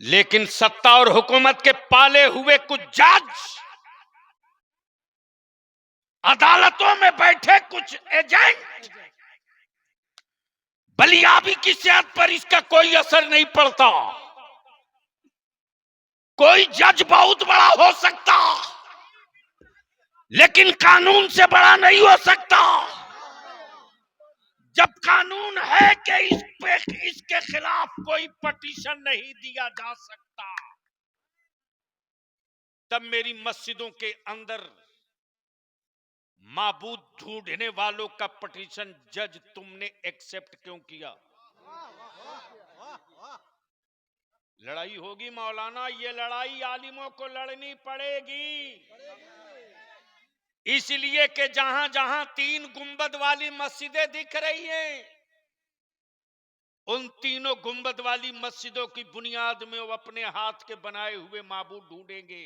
लेकिन सत्ता और हुकूमत के पाले हुए कुछ जज, अदालतों में बैठे कुछ एजेंट, बलियाबी की सेहत पर इसका कोई असर नहीं पड़ता। कोई जज बहुत बड़ा हो सकता, लेकिन कानून से बड़ा नहीं हो सकता। जब कानून है कि इसके खिलाफ कोई पटिशन नहीं दिया जा सकता, तब मेरी मस्जिदों के अंदर माबूद ढूंढने वालों का पटिशन जज तुमने एक्सेप्ट क्यों किया? लड़ाई होगी मौलाना, ये लड़ाई आलिमों को लड़नी पड़ेगी, इसलिए कि जहां जहां 3 गुंबद वाली मस्जिदें दिख रही हैं, उन तीनों गुंबद वाली मस्जिदों की बुनियाद में वो अपने हाथ के बनाए हुए माबूद ढूंढेंगे,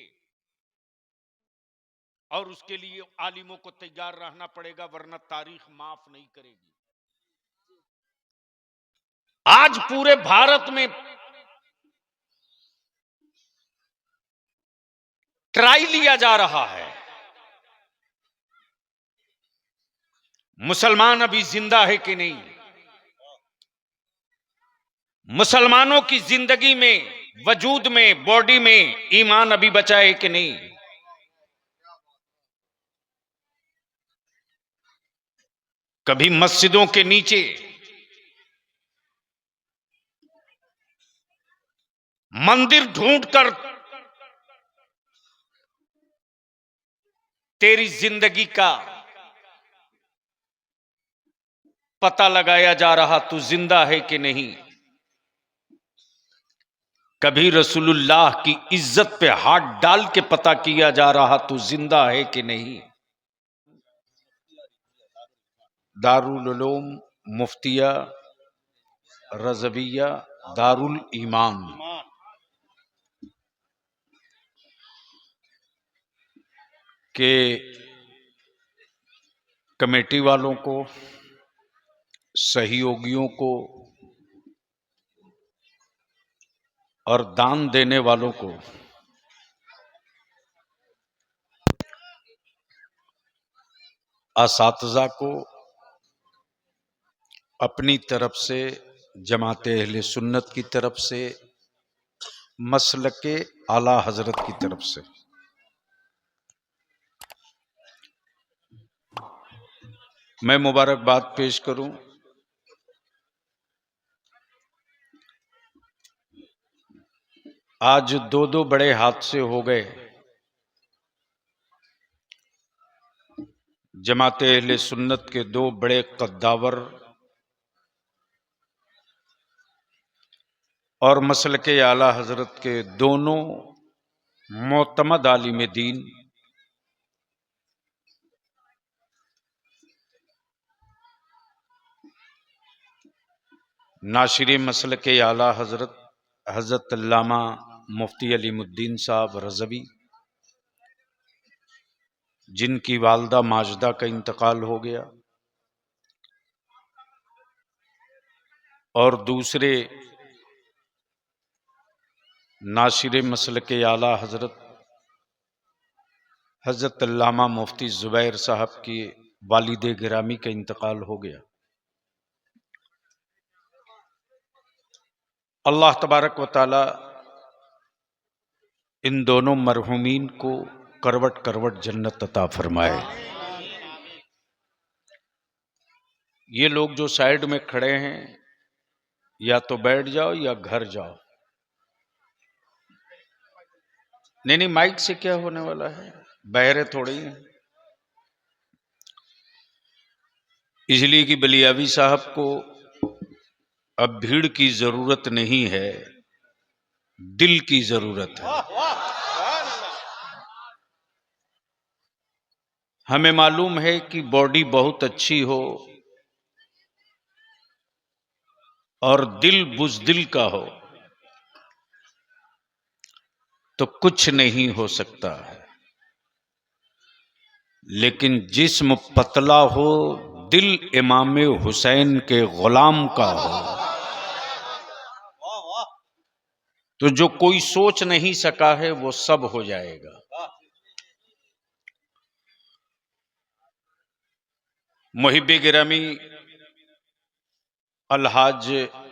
और उसके लिए आलिमों को तैयार रहना पड़ेगा, वरना तारीख माफ नहीं करेगी। आज पूरे भारत में ट्राई लिया जा रहा है, मुसलमान अभी जिंदा है कि नहीं, मुसलमानों की जिंदगी में, वजूद में, बॉडी में ईमान अभी बचा है कि नहीं। कभी मस्जिदों के नीचे मंदिर ढूंढकर तेरी जिंदगी का पता लगाया जा रहा तू जिंदा है कि नहीं। कभी रसूलुल्लाह की इज्जत पे हाथ डाल के पता किया जा रहा तू जिंदा है कि नहीं। दारुल उलूम, मुफ्तिया, रज़विया, दारुल ईमान, के कमेटी वालों को, सहयोगियों को और दान देने वालों को असातिज़ा को अपनी तरफ से, जमाते अहले सुन्नत की तरफ से, मसलके आला हजरत की तरफ से मैं मुबारकबाद पेश करूं। आज 2 बड़े हादसे हो गए। जमाते अहले सुन्नत के 2 बड़े कद्दावर और मसलके आला हजरत के दोनों मोतमद आलिम दीन नाशिर मसलके आला हजरत हजरत अल्लामा मुफ्ती अलीमुद्दीन साहब रज़वी, जिनकी वालदा माजदा का इंतकाल हो गया, और दूसरे नाशिर मसलके आला हजरत हजरत अल्लामा मुफ्ती ज़ुबैर साहब की वालिदे गिरामी का इंतकाल हो गया। अल्लाह तबारक व तआला इन दोनों मरहूमीन को करवट करवट जन्नत अता फरमाए। ये लोग जो साइड में खड़े हैं, या तो बैठ जाओ या घर जाओ। नहीं, माइक से क्या होने वाला है, बहरे थोड़ी हैं। इसलिए कि बलियावी साहब को अब भीड़ की जरूरत नहीं है, दिल की जरूरत है। हमें मालूम है कि बॉडी बहुत अच्छी हो और दिल बुज़दिल का हो तो कुछ नहीं हो सकता है, लेकिन जिस्म पतला हो, दिल इमाम हुसैन के गुलाम का हो, तो जो कोई सोच नहीं सका है वो सब हो जाएगा। मुहिब्बे गिरामी अलहाज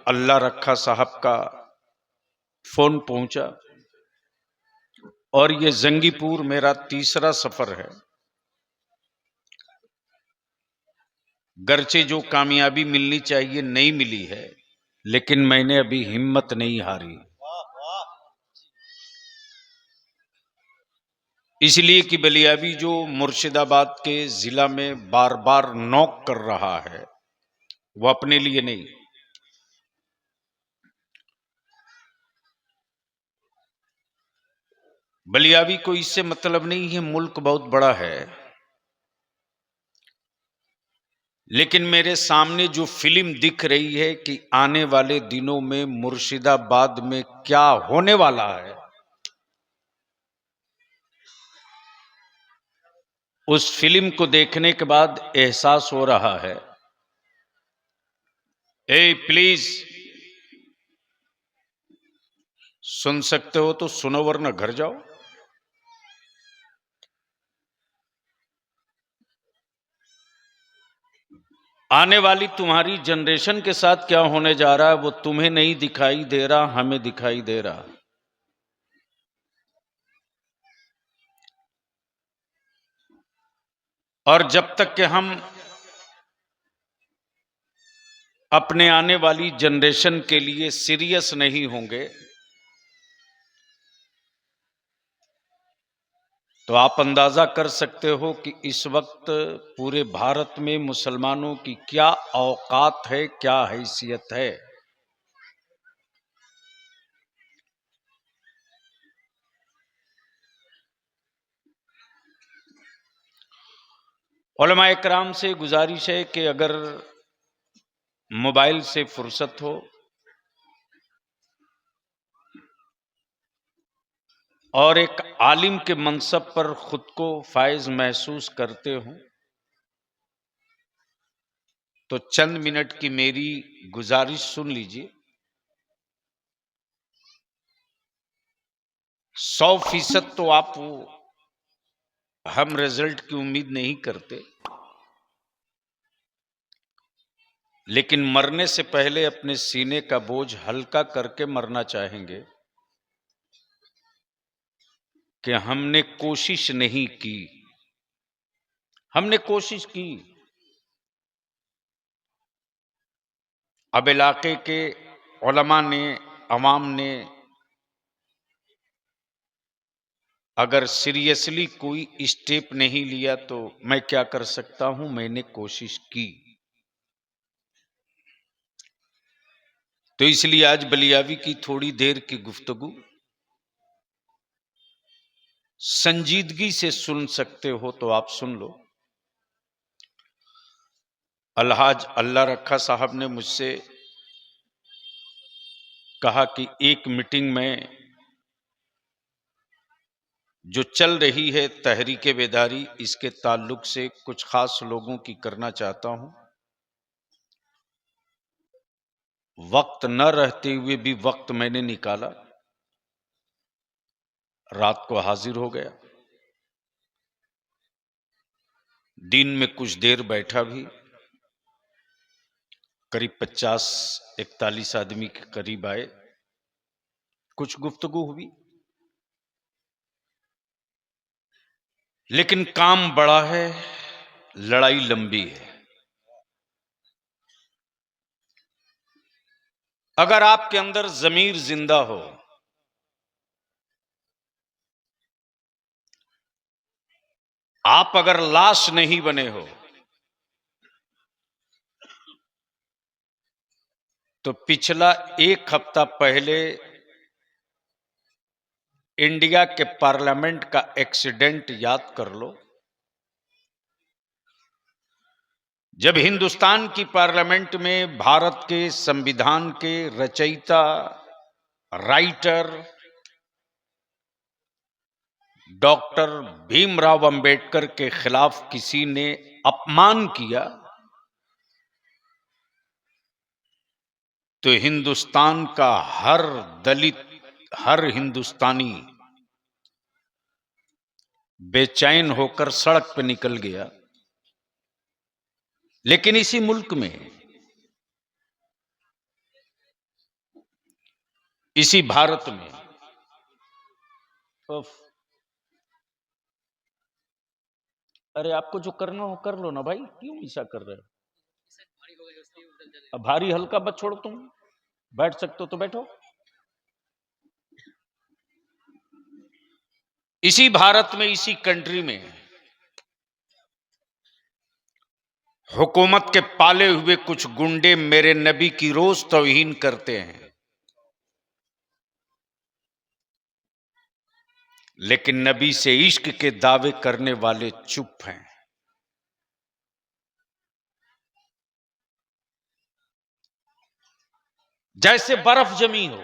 अल्लाह रखा साहब का फोन पहुंचा और ये जंगीपुर मेरा तीसरा सफर है। गर्चे जो कामयाबी मिलनी चाहिए नहीं मिली है, लेकिन मैंने अभी हिम्मत नहीं हारी, इसलिए कि बलियाबी जो मुर्शिदाबाद के जिला में बार बार नॉक कर रहा है वो अपने लिए नहीं, बलियाबी को इससे मतलब नहीं है, मुल्क बहुत बड़ा है, लेकिन मेरे सामने जो फिल्म दिख रही है कि आने वाले दिनों में मुर्शिदाबाद में क्या होने वाला है, उस फिल्म को देखने के बाद एहसास हो रहा है। ए प्लीज, सुन सकते हो तो सुनो वरना घर जाओ। आने वाली तुम्हारी जनरेशन के साथ क्या होने जा रहा है वो तुम्हें नहीं दिखाई दे रहा, हमें दिखाई दे रहा। और जब तक कि हम अपने आने वाली जनरेशन के लिए सीरियस नहीं होंगे तो आप अंदाजा कर सकते हो कि इस वक्त पूरे भारत में मुसलमानों की क्या औकात है, क्या हैसियत है। उलमा इकराम से गुजारिश है कि अगर मोबाइल से फुर्सत हो और एक आलिम के मनसब पर खुद को फायज महसूस करते हो तो चंद मिनट की मेरी गुजारिश सुन लीजिए। 100% तो आप हम रिजल्ट की उम्मीद नहीं करते, लेकिन मरने से पहले अपने सीने का बोझ हल्का करके मरना चाहेंगे कि हमने कोशिश नहीं की, हमने कोशिश की। अब इलाके के उलमा ने, अवाम ने अगर सीरियसली कोई स्टेप नहीं लिया तो मैं क्या कर सकता हूं, मैंने कोशिश की। तो इसलिए आज बलियावी की थोड़ी देर की गुफ्तगू संजीदगी से सुन सकते हो तो आप सुन लो। अलहाज अल्लाह रखा साहब ने मुझसे कहा कि एक मीटिंग में जो चल रही है तहरीके बेदारी, इसके ताल्लुक से कुछ खास लोगों की करना चाहता हूं। वक्त न रहते हुए भी वक्त मैंने निकाला, रात को हाजिर हो गया, दिन में कुछ देर बैठा भी, करीब 50-41 आदमी के करीब आए, कुछ गुफ्तगू हुई, लेकिन काम बड़ा है, लड़ाई लंबी है। अगर आपके अंदर जमीर जिंदा हो, आप अगर लाश नहीं बने हो, तो पिछला एक हफ्ता पहले इंडिया के पार्लियामेंट का एक्सीडेंट याद कर लो। जब हिंदुस्तान की पार्लियामेंट में भारत के संविधान के रचयिता, राइटर डॉक्टर भीमराव अंबेडकर के खिलाफ किसी ने अपमान किया तो हिंदुस्तान का हर दलित, हर हिंदुस्तानी बेचैन होकर सड़क पे निकल गया। लेकिन इसी मुल्क में, इसी भारत में अरे आपको जो करना हो कर लो ना भाई, क्यों ऐसा कर रहे हो? अब भारी हल्का मत छोड़ो, तुम बैठ सकते हो तो बैठो। इसी भारत में, इसी कंट्री में हुकूमत के पाले हुए कुछ गुंडे मेरे नबी की रोज तौहीन करते हैं, लेकिन नबी से इश्क के दावे करने वाले चुप हैं। जैसे बर्फ जमी हो।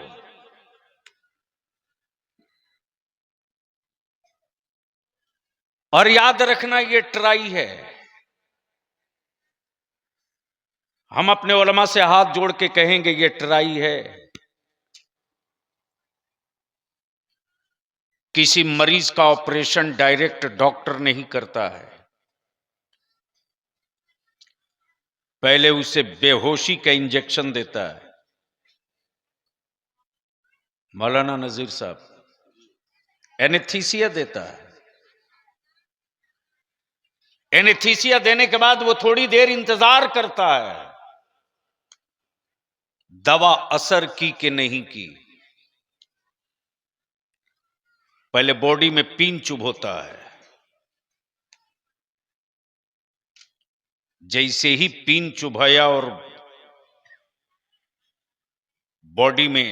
और याद रखना, ये ट्राई है। हम अपने उलमा से हाथ जोड़ के कहेंगे, ये ट्राई है। किसी मरीज का ऑपरेशन डायरेक्ट डॉक्टर नहीं करता है, पहले उसे बेहोशी का इंजेक्शन देता है। मौलाना नजीर साहब एनेस्थीसिया देता है। एनेस्थीसिया देने के बाद वो थोड़ी देर इंतजार करता है, दवा असर की कि नहीं की। पहले बॉडी में पीन चुभोता है, जैसे ही पीन चुभाया और बॉडी में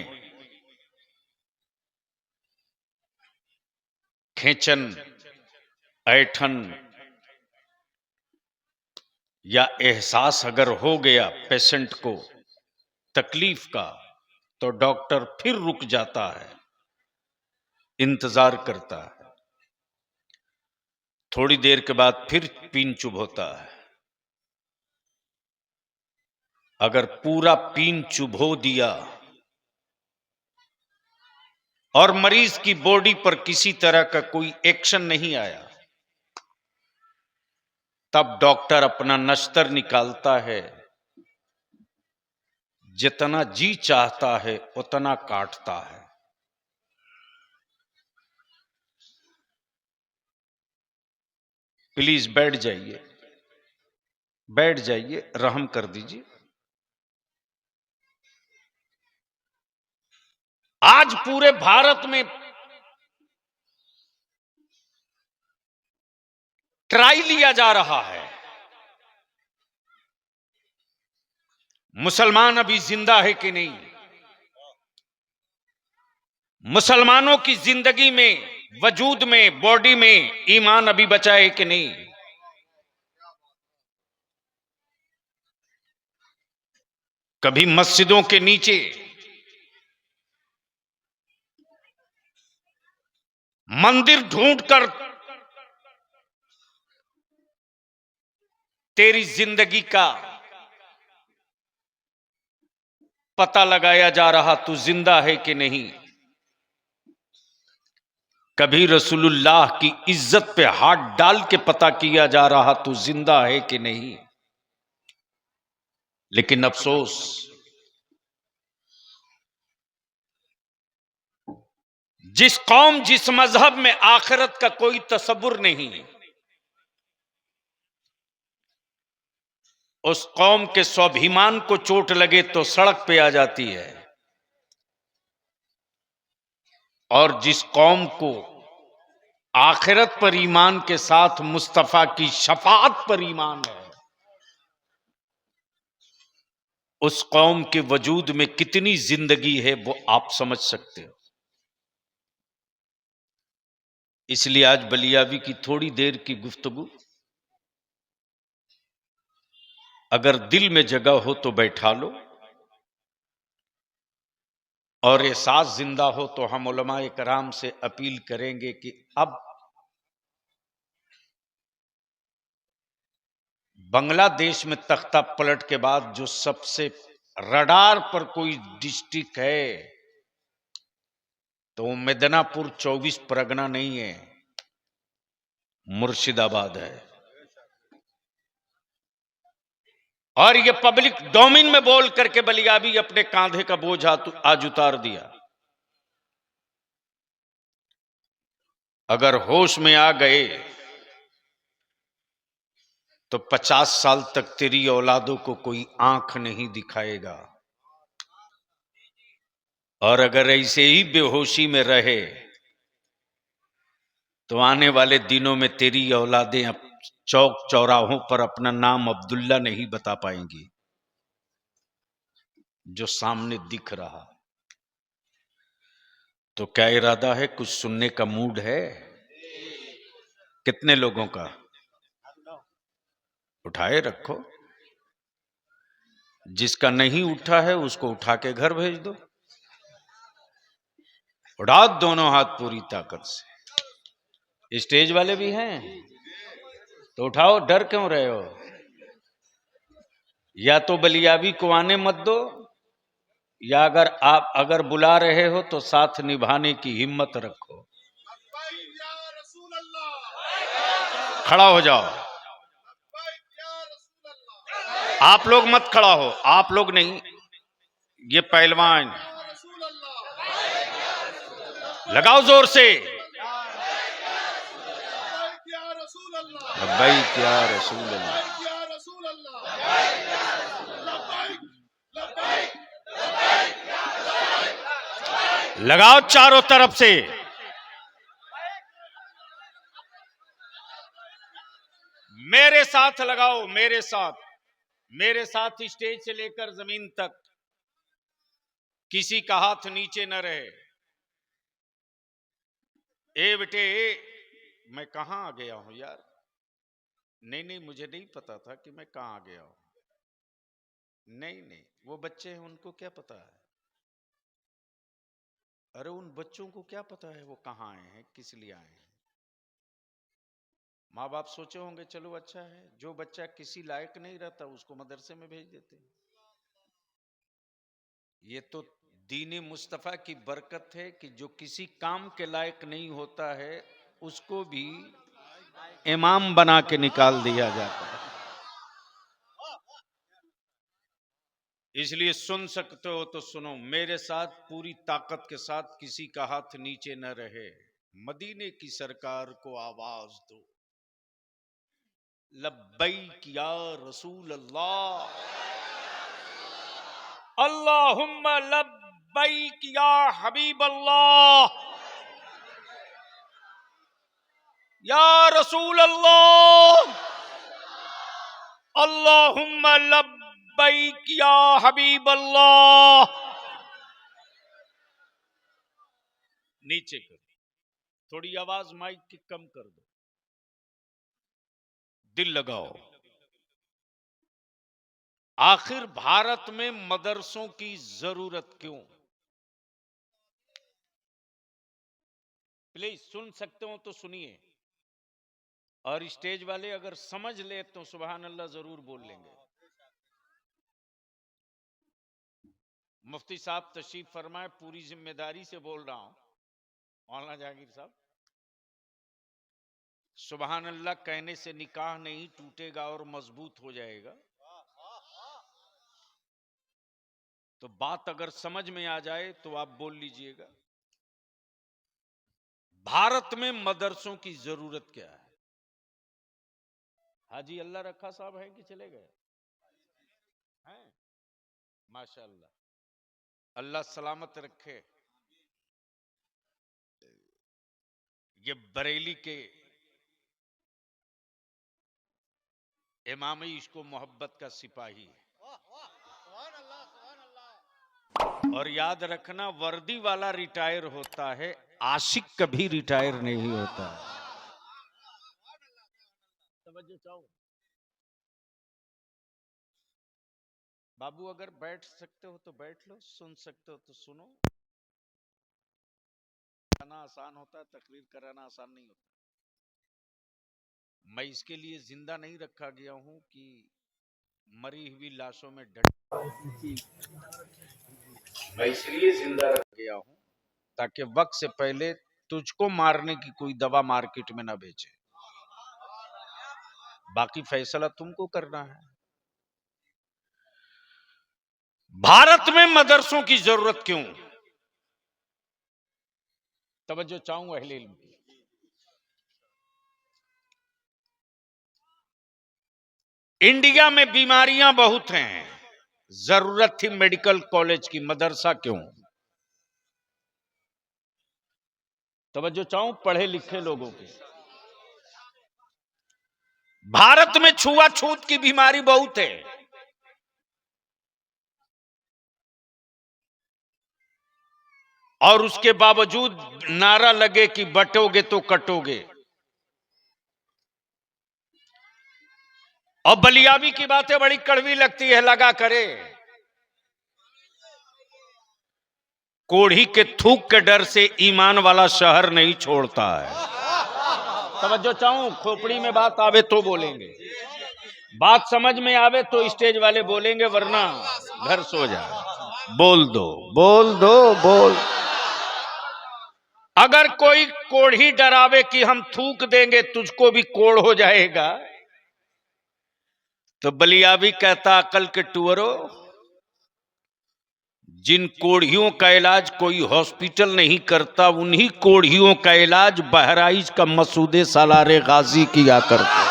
खेचन, ऐठन या एहसास अगर हो गया पेशेंट को तकलीफ का, तो डॉक्टर फिर रुक जाता है, इंतजार करता है। थोड़ी देर के बाद फिर पीन चुभोता है। अगर पूरा पीन चुभो दिया और मरीज की बॉडी पर किसी तरह का कोई एक्शन नहीं आया, तब डॉक्टर अपना नश्तर निकालता है, जितना जी चाहता है उतना काटता है। प्लीज बैठ जाइए, बैठ जाइए, रहम कर दीजिए। आज पूरे भारत में ट्राई लिया जा रहा है, मुसलमान अभी जिंदा है कि नहीं, मुसलमानों की जिंदगी में, वजूद में, बॉडी में ईमान अभी बचा है कि नहीं। कभी मस्जिदों के नीचे मंदिर ढूंढकर तेरी जिंदगी का पता लगाया जा रहा, तू जिंदा है कि नहीं। कभी रसूलुल्लाह की इज्जत पे हाथ डाल के पता किया जा रहा, तू जिंदा है कि नहीं। लेकिन अफसोस, जिस कौम, जिस मजहब में आखिरत का कोई तसव्वुर नहीं, उस कौम के स्वाभिमान को चोट लगे तो सड़क पे आ जाती है। और जिस कौम को आखिरत पर ईमान के साथ मुस्तफा की शफाअत पर ईमान है, उस कौम के वजूद में कितनी जिंदगी है वो आप समझ सकते हो। इसलिए आज बलियावी की थोड़ी देर की गुफ्तगू, अगर दिल में जगह हो तो बैठा लो, और एहसास जिंदा हो तो हम उलमाए कराम से अपील करेंगे कि अब बांग्लादेश में तख्ता पलट के बाद जो सबसे रडार पर कोई डिस्ट्रिक्ट है तो मिदनापुर 24 परगना नहीं है, मुर्शिदाबाद है। और ये पब्लिक डोमेन में बोल करके बलियाबी अपने कांधे का बोझ आज उतार दिया। अगर होश में आ गए तो 50 साल तक तेरी औलादों को कोई आंख नहीं दिखाएगा, और अगर ऐसे ही बेहोशी में रहे तो आने वाले दिनों में तेरी औलादें चौक चौराहों पर अपना नाम अब्दुल्ला नहीं बता पाएंगी, जो सामने दिख रहा। तो क्या इरादा है? कुछ सुनने का मूड है? कितने लोगों का? उठाए रखो। जिसका नहीं उठा है उसको उठा के घर भेज दो। उठा दोनों हाथ पूरी ताकत से। स्टेज वाले भी हैं तो उठाओ, डर क्यों रहे हो? या तो बलियाबी को आने मत दो, या अगर बुला रहे हो तो साथ निभाने की हिम्मत रखो। खड़ा हो जाओ। आप लोग मत खड़ा हो, आप लोग नहीं, ये पहलवान। लगाओ जोर से। भाई क्या रसूल अल्लाह। लगाओ चारों तरफ से। मेरे साथ लगाओ, मेरे साथ स्टेज से लेकर जमीन तक किसी का हाथ नीचे न रहे। ए बेटे, मैं कहां आ गया हूं यार? नहीं, मुझे नहीं पता था कि मैं कहां आ गया हूं। नहीं, वो बच्चे हैं, उनको क्या पता है? अरे उन बच्चों को क्या पता है वो कहां आए हैं, किस लिए आए हैं? माँ बाप सोचे होंगे चलो अच्छा है, जो बच्चा किसी लायक नहीं रहता उसको मदरसे में भेज देते। ये तो दीन मुस्तफा की बरकत है कि जो किसी काम के लायक नहीं होता है उसको भी इमाम बना के निकाल दिया जाता है। इसलिए सुन सकते हो तो सुनो, मेरे साथ पूरी ताकत के साथ किसी का हाथ नीचे न रहे। मदीने की सरकार को आवाज दो, लब्बैक या रसूल अल्लाह, अल्लाहुम्मा लब्बैक या हबीब अल्लाह, या रसूल अल्लाह, अल्लाहुम्मा लब्बैक या हबीब अल्लाह। नीचे करो, थोड़ी आवाज माइक की कम कर दो, दिल लगाओ। आखिर भारत में मदरसों की जरूरत क्यों? प्लीज सुन सकते हो तो सुनिए, और स्टेज वाले अगर समझ ले तो सुभान अल्लाह जरूर बोल लेंगे। मुफ्ती साहब तशरीफ फरमाए, पूरी जिम्मेदारी से बोल रहा हूं। मौलाना जहांगीर साहब, सुभान अल्लाह कहने से निकाह नहीं टूटेगा और मजबूत हो जाएगा। तो बात अगर समझ में आ जाए तो आप बोल लीजिएगा। भारत में मदरसों की जरूरत क्या है? हाजी अल्लाह रखा साहब हैं कि चले गए? हैं? माशाअल्लाह, अल्लाह सलामत रखे। ये बरेली के इमाम इश्को मोहब्बत का सिपाही है। और याद रखना, वर्दी वाला रिटायर होता है, आशिक कभी रिटायर नहीं होता। तवज्जो चाहो बाबू, अगर बैठ सकते हो तो बैठ लो, सुन सकते हो तो सुनो। कराना आसान होता है, तकरीर कराना आसान नहीं होता। मैं इसके लिए जिंदा नहीं रखा गया हूं कि मरी हुई लाशों में डट, मैं इसलिए जिंदा रख गया हूं ताकि वक्त से पहले तुझको मारने की कोई दवा मार्केट में ना बेचे। बाकी फैसला तुमको करना है। भारत में मदरसों की जरूरत क्यों? तवज्जो चाहूंगा अहले इल्म की। इंडिया में बीमारियां बहुत हैं, जरूरत थी मेडिकल कॉलेज की, मदरसा क्यों? तवज्जो चाहूं पढ़े लिखे लोगों की। भारत में छुआछूत की बीमारी बहुत है, और उसके बावजूद नारा लगे कि बटोगे तो कटोगे। और बलियाबी की बातें बड़ी कड़वी लगती है, लगा करे। कोढ़ी के थूक के डर से ईमान वाला शहर नहीं छोड़ता है। तवज्जो चाहूं, खोपड़ी में बात आवे तो बोलेंगे, बात समझ में आवे तो स्टेज वाले बोलेंगे, वरना घर सो जाए। बोल दो, बोल दो, बोल। अगर कोई कोढ़ी डरावे कि हम थूक देंगे तुझको भी कोढ़ हो जाएगा, तो बलियाबी कहता अकल के टुअरो, जिन कोढ़ियों का इलाज कोई हॉस्पिटल नहीं करता, उन्हीं कोढ़ियों का इलाज बहराइच का मसूदे सालारे गाजी किया करता।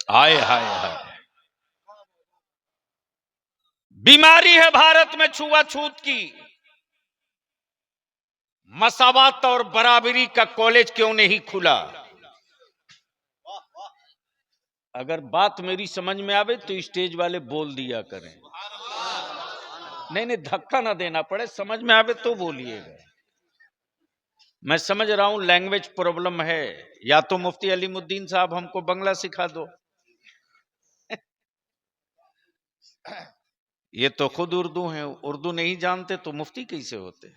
हाय हाय हाय, बीमारी है भारत में छुआछूत की। मसावत और बराबरी का कॉलेज क्यों नहीं खुला? अगर बात मेरी समझ में आवे तो स्टेज वाले बोल दिया करें। नहीं नहीं, धक्का ना देना पड़े, समझ में आवे तो बोलिएगा। मैं समझ रहा हूं लैंग्वेज प्रॉब्लम है, या तो मुफ्ती अलीमुद्दीन साहब हमको बंगला सिखा दो। ये तो खुद उर्दू हैं, उर्दू नहीं जानते तो मुफ्ती कैसे होते?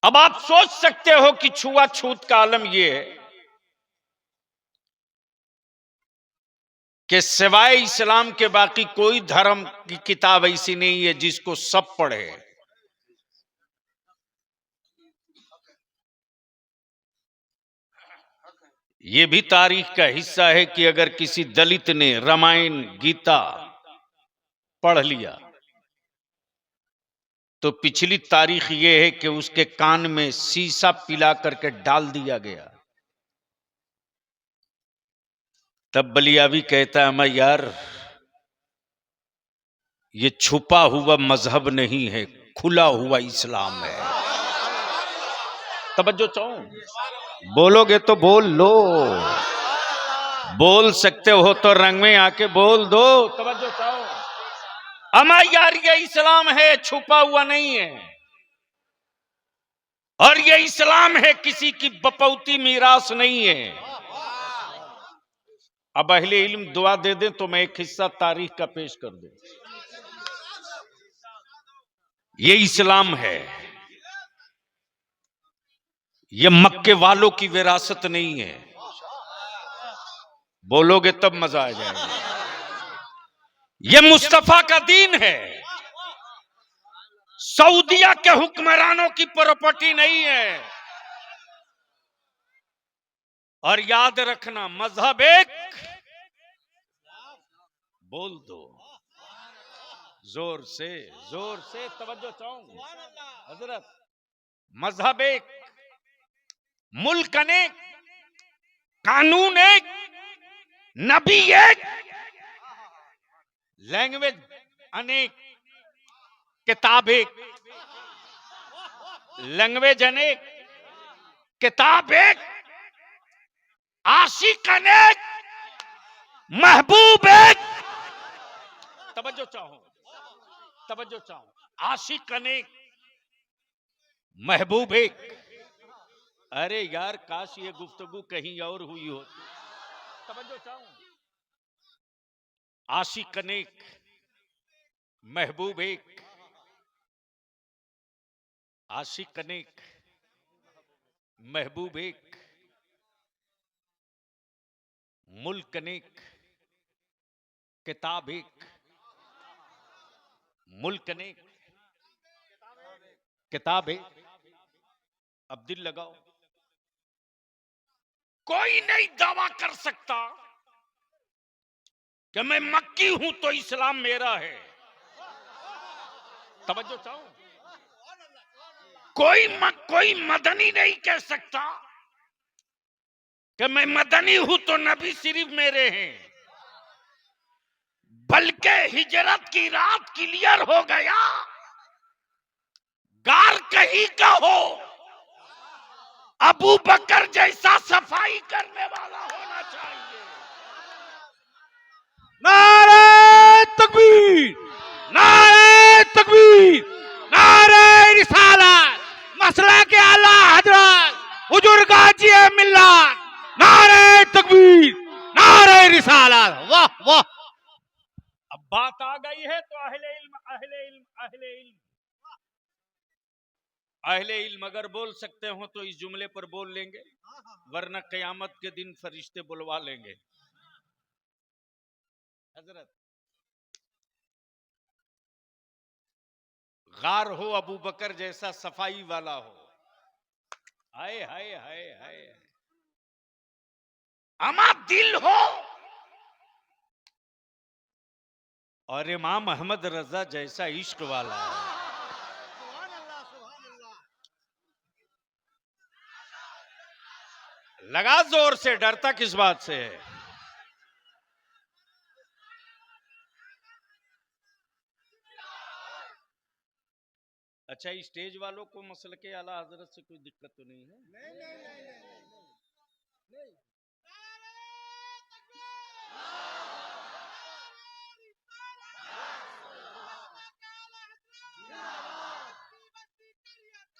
अब आप सोच सकते हो कि छुआछूत का आलम यह है कि सिवाय इस्लाम के बाकी कोई धर्म की किताब ऐसी नहीं है जिसको सब पढ़े। यह भी तारीख का हिस्सा है कि अगर किसी दलित ने रामायण गीता पढ़ लिया तो पिछली तारीख यह है कि उसके कान में शीशा पिला करके डाल दिया गया। तब बलियावी कहता है, मैं यार ये छुपा हुआ मजहब नहीं है, खुला हुआ इस्लाम है। तवज्जो चाहूं, बोलोगे तो बोल लो, बोल सकते हो तो रंग में आके बोल दो। तवज्जो चाहो, अमा यार ये इस्लाम है, छुपा हुआ नहीं है, और ये इस्लाम है, किसी की बपौती मीरास नहीं है। अब अहले इल्म दुआ दे दें तो मैं एक हिस्सा तारीख का पेश कर दूं। ये इस्लाम है, ये मक्के वालों की विरासत नहीं है। बोलोगे तब मजा आ जाएगा। ये मुस्तफा का दीन है, सऊदिया के हुक्मरानों की प्रॉपर्टी नहीं है। और याद रखना, मजहब एक, बोल दो जोर से, जोर से। तवज्जो चाहूंगा हजरत, मजहब एक, मुल्क अनेक, कानून एक, नबी एक, लैंग्वेज अनेक, किताब एक। लैंग्वेज अनेक, किताब एक, आशिक अनेक, महबूब एक। तवज्जो चाहो, तवज्जो चाहो, आशिक अनेक, महबूब एक। अरे यार काश ये गुफ्तगू कहीं और हुई होती। तवज्जो चाहो, आशिक अनेक, महबूब एक, आशिक अनेक, महबूब एक, मुल्क अनेक, किताब एक। मुल्क अनेक, किताब एक। अब दिल लगाओ, कोई नहीं दावा कर सकता कि मैं मक्की हूं तो इस्लाम मेरा है। तवज्जो चाहो, कोई मदनी नहीं कह सकता कि मैं मदनी हूं तो नबी सिर्फ मेरे हैं। बल्कि हिजरत की रात क्लियर हो गया, गार कहीं का हो, अबू बकर जैसा सफाई करने वाला होना चाहिए। नारे तकबीर, नारे तकबीर, नारे रिसालत, मसला के आला हजरत हुजूर गाजी मिल्लत, नारे तकबीर, नारे रिसालत। वाह वाह। अब बात आ गई है तो अहले इल्म, अहले इल्म, अहले इल्म, अहले इल्म अगर बोल सकते हो तो इस जुमले पर बोल लेंगे, वरना कयामत के दिन फरिश्ते बुलवा लेंगे। हजरत, गार हो अबू बकर जैसा सफाई वाला हो। हाय हाय हाय हाय। अमा दिल हो और इमाम अहमद रजा जैसा इश्क वाला है। लगा जोर से, डरता किस बात से है। अच्छा, स्टेज वालों को मसल के आला हजरत से कोई दिक्कत तो नहीं है?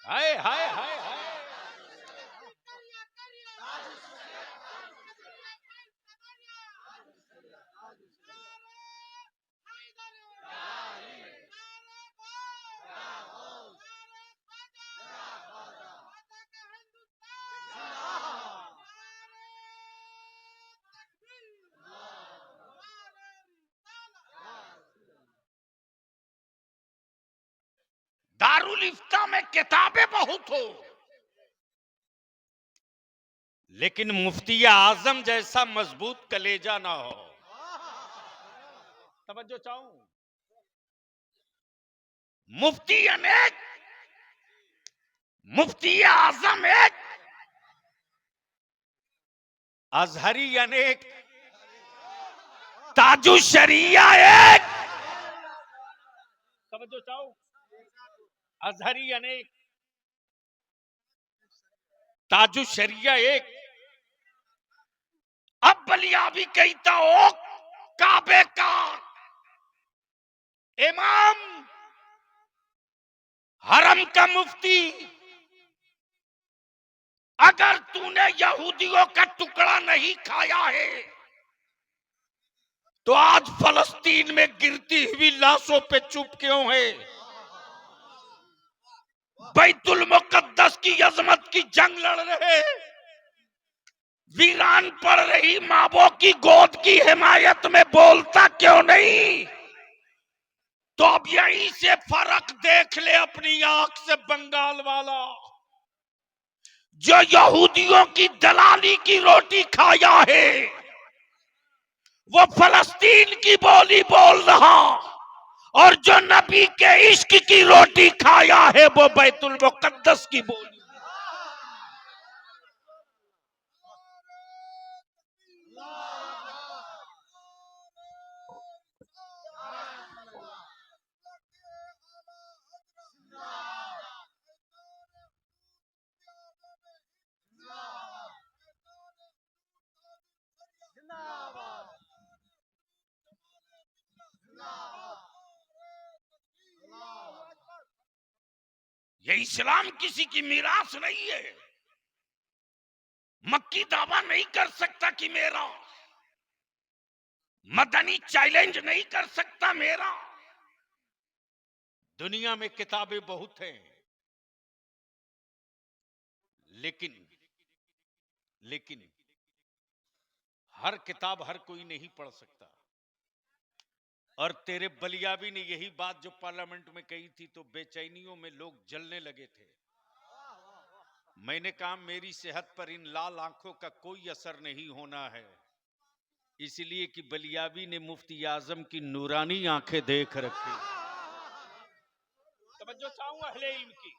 हाय हाय हाय हाय। दारुल इफ्ता में किताबें बहुत हो, लेकिन मुफ्ती आजम जैसा मजबूत कलेजा ना हो। तवज्जो चाहूं, मुफ्ती अनेक, मुफ्ती आजम एक, अजहरी अनेक, ताजु शरिया एक। तवज्जो चाहूं, अजहरी अनेक, ताजु शरिया एक। अब बलिया भी कहता हो काबे का इमाम, हरम का मुफ्ती, अगर तूने यहूदियों का टुकड़ा नहीं खाया है तो आज फलस्तीन में गिरती हुई लाशों पे चुप क्यों है? बैतुल मुकद्दस की अजमत की जंग लड़ रहे, वीरान पड़ रही मावों की गोद की हिमायत में बोलता क्यों नहीं? तो अब यहीं से फर्क देख ले अपनी आंख से बंगाल वाला, जो यहूदियों की दलाली की रोटी खाया है वो फलस्तीन की बोली बोल रहा, और जो नबी के इश्क की रोटी खाया है वो बैतुल मुकद्दस की बोली। ये इस्लाम किसी की मीरास नहीं है। मक्की दावा नहीं कर सकता कि मेरा, मदनी चैलेंज नहीं कर सकता मेरा। दुनिया में किताबें बहुत हैं, लेकिन लेकिन हर किताब हर कोई नहीं पढ़ सकता। और तेरे बलियाबी ने यही बात जो पार्लियामेंट में कही थी तो बेचैनियों में लोग जलने लगे थे। मैंने कहा मेरी सेहत पर इन लाल आंखों का कोई असर नहीं होना है, इसलिए कि बलियाबी ने मुफ्ती आजम की नूरानी आंखें देख रखी। तवज्जो चाहूंगा अहले इल्म की।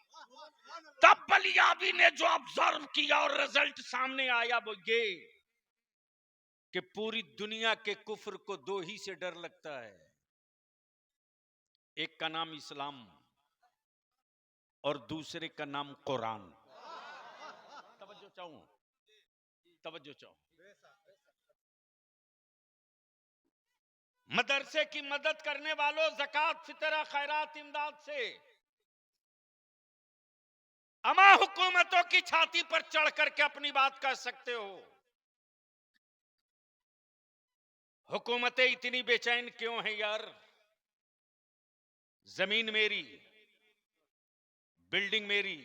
तब बलियाबी ने जो ऑब्जर्व किया और रिजल्ट सामने आया वो ये कि पूरी दुनिया के कुफ्र को दो ही से डर लगता है, एक का नाम इस्लाम और दूसरे का नाम कुरान। तवज्जो चाहूं, तवज्जो चाहूं। मदरसे की मदद करने वालों, ज़कात, फितरा, खैरात, इमदाद से अमा हुकूमतों की छाती पर चढ़ करके अपनी बात कह सकते हो। हुकूमतें इतनी बेचैन क्यों हैं यार? जमीन मेरी, बिल्डिंग मेरी,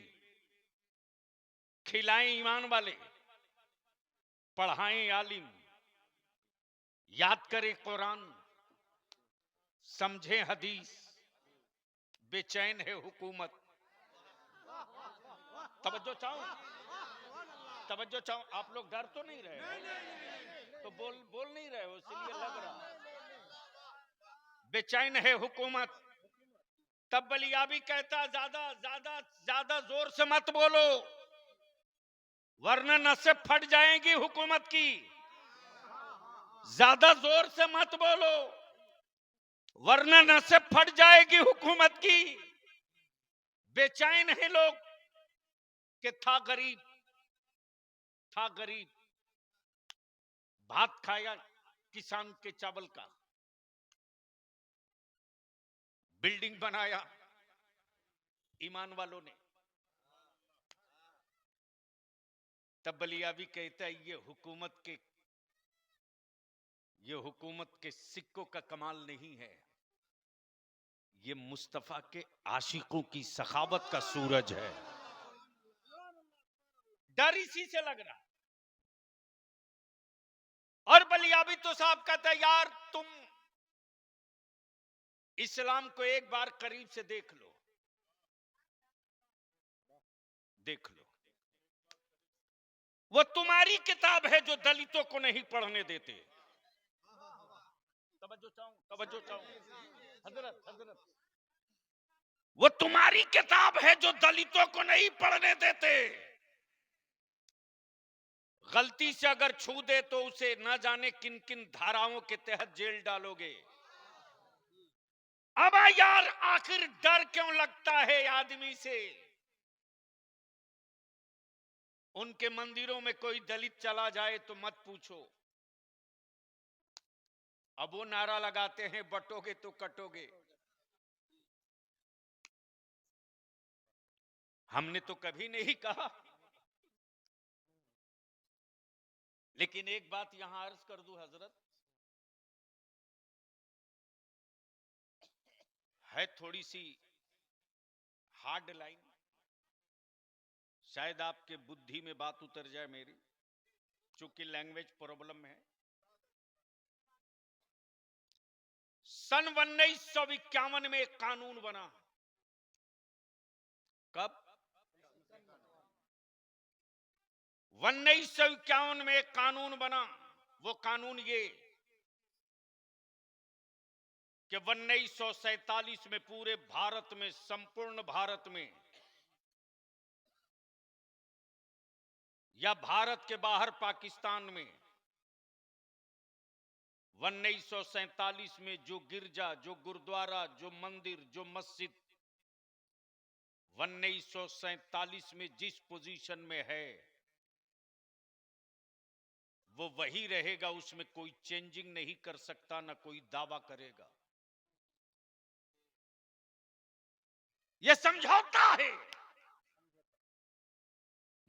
खिलाएं ईमान वाले, पढ़ाएं आलिम, याद करें कुरान, समझें हदीस, बेचैन है हुकूमत। तवज्जो चाहूं, तवज्जो चाहूं। आप लोग डर तो नहीं रहे हो? तो बोल नहीं रहे हो, इसलिए लग रहा बेचैन है हुकूमत। तब बलियाबी कहता ज्यादा ज्यादा ज्यादा जोर से मत बोलो वरना नसें फट जाएंगी हुकूमत की। ज्यादा जोर से मत बोलो वरना नसें फट जाएगी हुकूमत की। बेचैन है लोग कि था गरीब, भात खाया किसान के चावल का, बिल्डिंग बनाया ईमान वालों ने। तब बलियाबी कहता है ये हुकूमत के सिक्कों का कमाल नहीं है, ये मुस्तफा के आशिकों की सखावत का सूरज है। डर इसी से लग रहा। और बलियाबी तो साहब कहता है यार तुम इस्लाम को एक बार करीब से देख लो, वो तुम्हारी किताब है जो दलितों को नहीं पढ़ने देते। तवज्जो चाहूं हजरत, वो तुम्हारी किताब है जो दलितों को नहीं पढ़ने देते। गलती से अगर छू दे तो उसे न जाने किन किन धाराओं के तहत जेल डालोगे। अब यार आखिर डर क्यों लगता है आदमी से? उनके मंदिरों में कोई दलित चला जाए तो मत पूछो, अब वो नारा लगाते हैं बटोगे तो कटोगे। हमने तो कभी नहीं कहा। लेकिन एक बात यहां अर्ज कर दूं हजरत, है थोड़ी सी हार्ड लाइन, शायद आपके बुद्धि में बात उतर जाए मेरी, चूंकि लैंग्वेज प्रॉब्लम है। सन 1951 में एक कानून बना। कब? 1951 में एक कानून बना। वो कानून ये कि 1947 में पूरे भारत में, संपूर्ण भारत में या भारत के बाहर पाकिस्तान में 1947 में जो गिरजा, जो गुरुद्वारा, जो मंदिर, जो मस्जिद 1947 में जिस पोजीशन में है वो वही रहेगा, उसमें कोई चेंजिंग नहीं कर सकता, ना कोई दावा करेगा। यह समझौता है,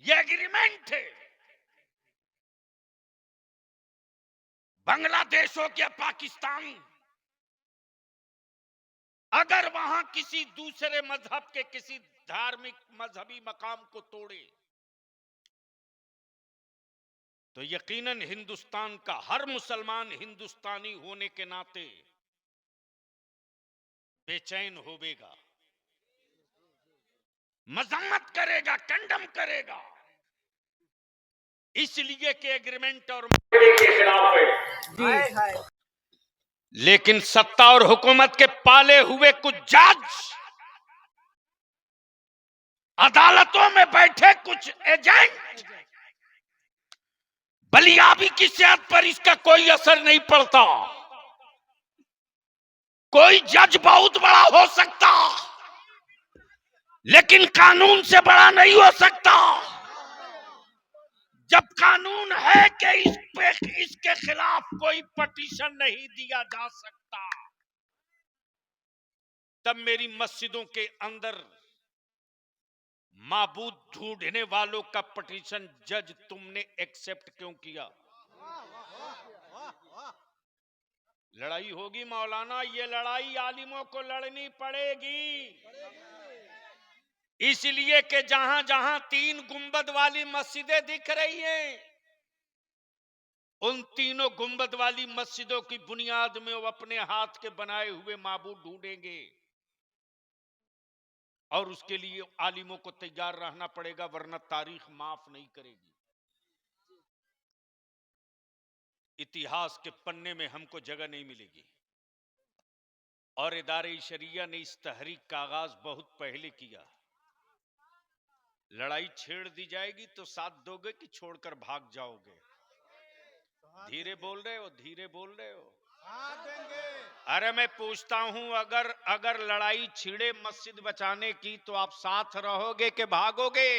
यह एग्रीमेंट है। बांग्लादेश हो गया, पाकिस्तान, अगर वहां किसी दूसरे मजहब के किसी धार्मिक मजहबी मकाम को तोड़े तो यकीनन हिंदुस्तान का हर मुसलमान हिंदुस्तानी होने के नाते बेचैन होवेगा, मजम्मत करेगा, कंडम करेगा, इसलिए कि एग्रीमेंट और के खिलाफ है। लेकिन सत्ता और हुकूमत के पाले हुए कुछ जज, अदालतों में बैठे कुछ एजेंट, बलियाबी की सेहत पर इसका कोई असर नहीं पड़ता। कोई जज बहुत बड़ा हो सकता, लेकिन कानून से बड़ा नहीं हो सकता। जब कानून है कि इसके खिलाफ कोई पटिशन नहीं दिया जा सकता, तब मेरी मस्जिदों के अंदर माबूद ढूंढने वालों का पटिशन जज तुमने एक्सेप्ट क्यों किया? लड़ाई होगी मौलाना, ये लड़ाई आलिमों को लड़नी पड़ेगी, इसलिए कि जहां जहां 3 गुंबद वाली मस्जिदें दिख रही हैं, उन तीनों गुंबद वाली मस्जिदों की बुनियाद में वो अपने हाथ के बनाए हुए माबूद ढूंढेंगे, और उसके लिए आलिमों को तैयार रहना पड़ेगा, वरना तारीख माफ नहीं करेगी। इतिहास के पन्ने में हमको जगह नहीं मिलेगी। और इदारे शरिया ने इस तहरीक का आगाज बहुत पहले किया। लड़ाई छेड़ दी जाएगी तो साथ दोगे कि छोड़कर भाग जाओगे? धीरे बोल रहे हो, धीरे बोल रहे हो। अरे मैं पूछता हूं, अगर लड़ाई छिड़े मस्जिद बचाने की, तो आप साथ रहोगे कि भागोगे?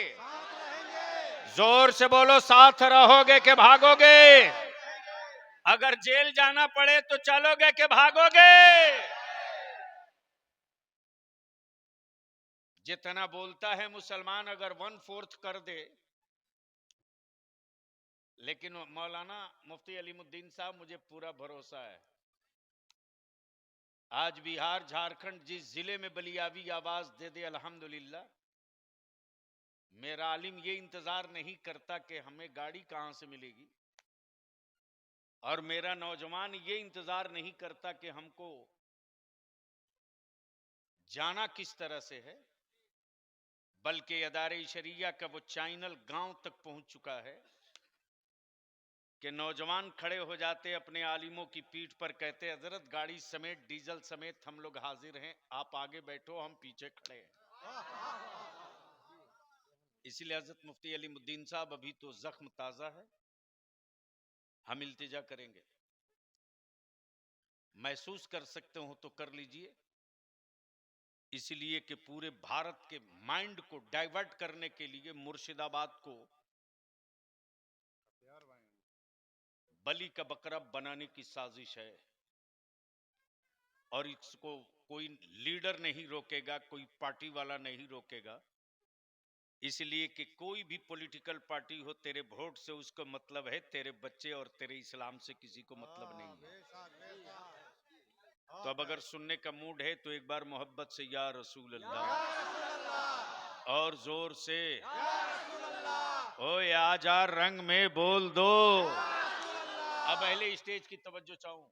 जोर से बोलो, साथ रहोगे कि भागोगे? अगर जेल जाना पड़े तो चलोगे कि भागोगे? जितना बोलता है मुसलमान अगर 1/4 कर दे, लेकिन मौलाना मुफ्ती अलीमुद्दीन साहब, मुझे पूरा भरोसा है, आज बिहार झारखंड जिस जिले में बलियाबी आवाज दे दे, अल्हम्दुलिल्लाह, मेरा आलिम ये इंतजार नहीं करता कि हमें गाड़ी कहां से मिलेगी, और मेरा नौजवान ये इंतजार नहीं करता कि हमको जाना किस तरह से है, बल्कि अदारे शरिया का वो चैनल गांव तक पहुंच चुका है कि नौजवान खड़े हो जाते अपने आलिमों की पीठ पर, कहते हजरत गाड़ी समेत डीजल समेत हम लोग हाजिर हैं, आप आगे बैठो, हम पीछे खड़े हैं। इसलिए हजरत मुफ्ती अलीमुद्दीन साहब, अभी तो जख्म ताजा है, हम इल्तिजा करेंगे, महसूस कर सकते हो तो कर लीजिए, इसलिए कि पूरे भारत के माइंड को डाइवर्ट करने के लिए मुर्शिदाबाद को बलि का बकरा बनाने की साजिश है, और इसको कोई लीडर नहीं रोकेगा, कोई पार्टी वाला नहीं रोकेगा, इसलिए कि कोई भी पॉलिटिकल पार्टी हो, तेरे वोट से उसको मतलब है, तेरे बच्चे और तेरे इस्लाम से किसी को मतलब नहीं है। तो अब अगर सुनने का मूड है तो एक बार मोहब्बत से या रसूल अल्लाह, और जोर से ओ आजा रंग में बोल दो। अब पहले स्टेज की तवज्जो चाहूं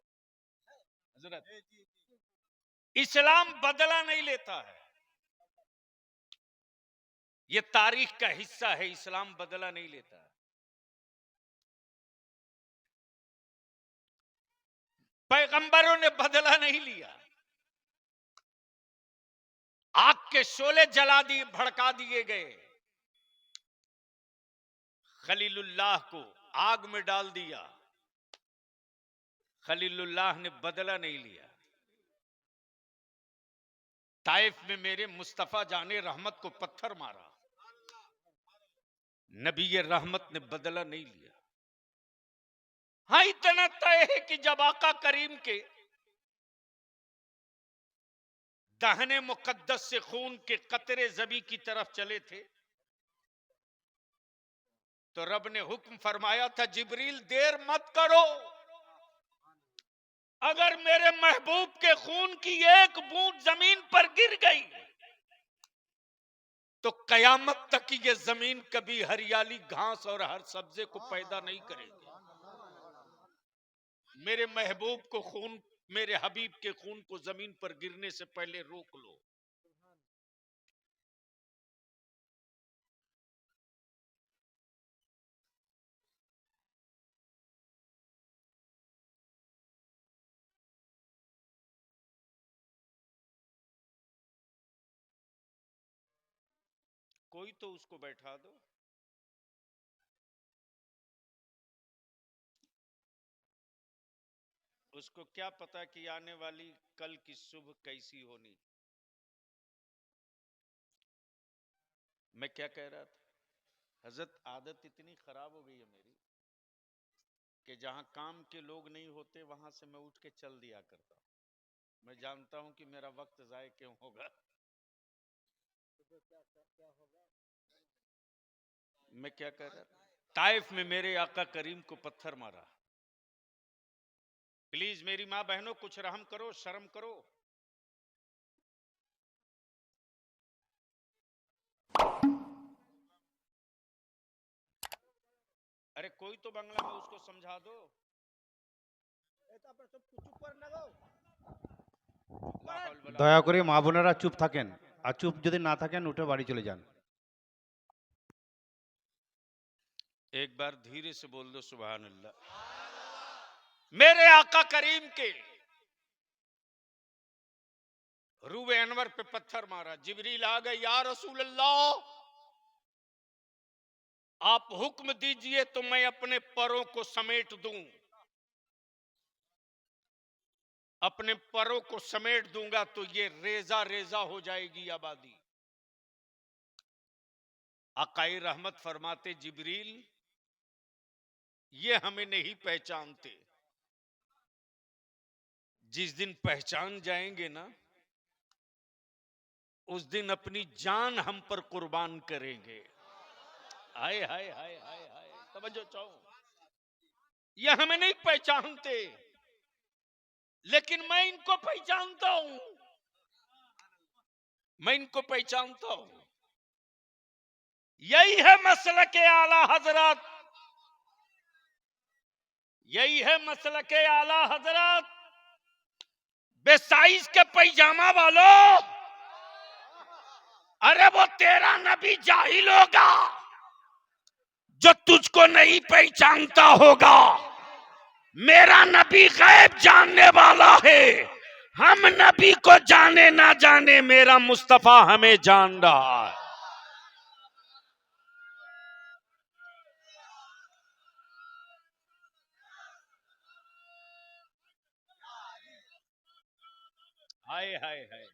हजरत, इस्लाम बदला नहीं लेता है, ये तारीख का हिस्सा है, इस्लाम बदला नहीं लेता। पैगंबरों ने बदला नहीं लिया, आग के शोले जला दिए, भड़का दिए गए, खलीलुल्लाह को आग में डाल दिया, खलीलुल्लाह ने बदला नहीं लिया। ताइफ में मेरे मुस्तफा जाने रहमत को पत्थर मारा, नबी रहमत ने बदला नहीं लिया। हाँ, इतना तय है कि जब आका करीम के दाहने मुकद्दस से खून के कतरे ज़बी की तरफ चले थे, तो रब ने हुक्म फरमाया था, जिब्रील देर मत करो, अगर मेरे महबूब के खून की एक बूंद जमीन पर गिर गई तो कयामत तक की ये जमीन कभी हरियाली घास और हर सब्जे को पैदा नहीं करेगी। मेरे महबूब को खून, मेरे हबीब के खून को जमीन पर गिरने से पहले रोक लो। कोई तो उसको बैठा दो। उसको क्या पता कि आने वाली कल की सुबह कैसी होनी। मैं क्या कह रहा था, हजरत आदत इतनी खराब हो गई है मेरी कि जहां काम के लोग नहीं होते वहां से मैं उठ के चल दिया करता हूं। मैं जानता हूं कि मेरा वक्त जाए क्यों होगा। मैं क्या कह रहा था, ताइफ में मेरे आका करीम को पत्थर मारा। प्लीज मेरी मां बहनों कुछ रहम करो, शर्म करो। अरे कोई तो बांग्ला में उसको समझा दो। দয়া করে মা বোনেরা চুপ থাকেন, আর চুপ যদি না থাকেন উঠে বাড়ি চলে যান। एक बार धीरे से बोल दो सुभान अल्लाह। मेरे आका करीम के रूए अनवर पे पत्थर मारा। जिब्रील आ गए, या रसूल अल्लाह आप हुक्म दीजिए तो मैं अपने परों को समेट दूं। अपने परों को समेट दूंगा तो ये रेजा रेजा हो जाएगी आबादी। आकाई रहमत फरमाते, जिब्रील ये हमें नहीं पहचानते। जिस दिन पहचान जाएंगे ना, उस दिन अपनी जान हम पर कुर्बान करेंगे। हाय हाय हाय हाय हाय, समझो चाहो, ये हमें नहीं पहचानते लेकिन मैं इनको पहचानता हूं। मैं इनको पहचानता हूं। यही है मसलक के आला हजरत, यही है मसलक के आला हजरत। बेसाइज के पैजामा वालों, अरे वो तेरा नबी जाहिल होगा जो तुझको नहीं पहचानता होगा। मेरा नबी गैब जानने वाला है। हम नबी को जाने ना जाने, मेरा मुस्तफा हमें जान रहा है। हाय हाय हाय,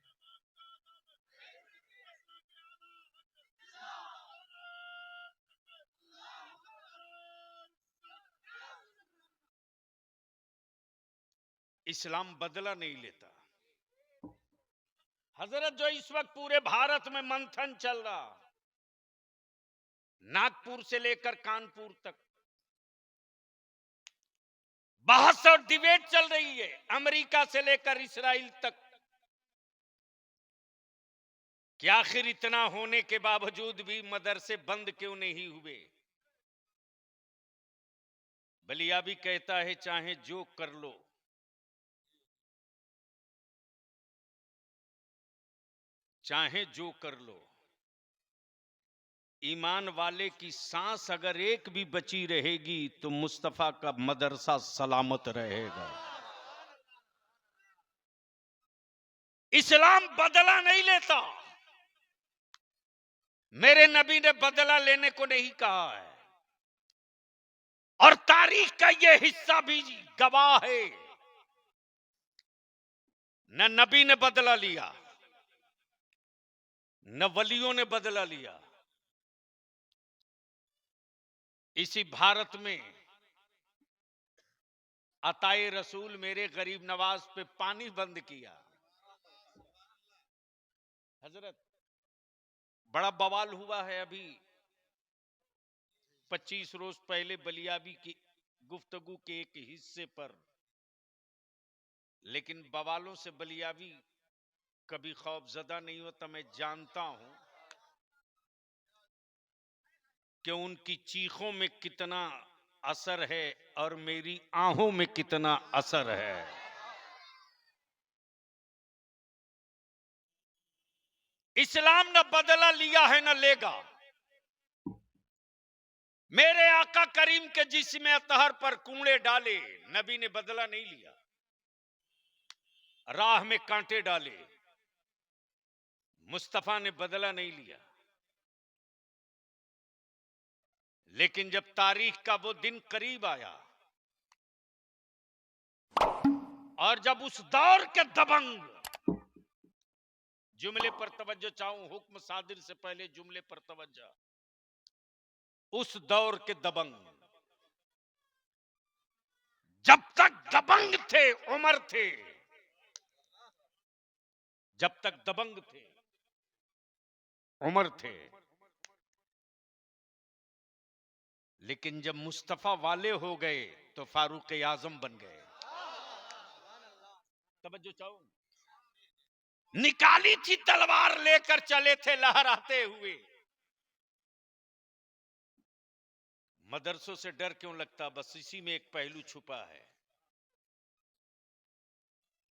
इस्लाम बदला नहीं लेता। हजरत जो इस वक्त पूरे भारत में मंथन चल रहा, नागपुर से लेकर कानपुर तक बहस और डिबेट चल रही है, अमेरिका से लेकर इस्राइल तक, कि आखिर इतना होने के बावजूद भी मदरसे बंद क्यों नहीं हुए। बलिया भी कहता है चाहे जो कर लो, चाहे जो कर लो, ईमान वाले की सांस अगर एक भी बची रहेगी तो मुस्तफा का मदरसा सलामत रहेगा। इस्लाम बदला नहीं लेता। मेरे नबी ने बदला लेने को नहीं कहा है, और तारीख का यह हिस्सा भी गवाह है। न नबी ने बदला लिया, न वलियों ने बदला लिया। इसी भारत में अताए रसूल मेरे गरीब नवाज पे पानी बंद किया। हजरत बड़ा बवाल हुआ है अभी 25 रोज पहले बलियाबी की गुफ्तगू के एक हिस्से पर, लेकिन बवालों से बलियाबी कभी खौफजदा नहीं होता। मैं जानता हूं कि उनकी चीखों में कितना असर है और मेरी आहों में कितना असर है। इस्लाम न बदला लिया है न लेगा। मेरे आका करीम के जिस्म अतहर पर कूड़े डाले, नबी ने बदला नहीं लिया। राह में कांटे डाले, मुस्तफा ने बदला नहीं लिया। लेकिन जब तारीख का वो दिन करीब आया और जब उस दौर के दबंग, जुमले पर तवज्जो चाहूं, हुक्म सादिर से पहले जुमले पर तवज्जो, उस दौर के दबंग, जब तक दबंग थे उमर थे, जब तक दबंग थे उमर थे, लेकिन जब मुस्तफा वाले हो गए तो फारूक आजम बन गए। तवज्जो चाहूं, निकाली थी तलवार लेकर चले थे लहराते हुए। मदरसों से डर क्यों लगता, बस इसी में एक पहलू छुपा है।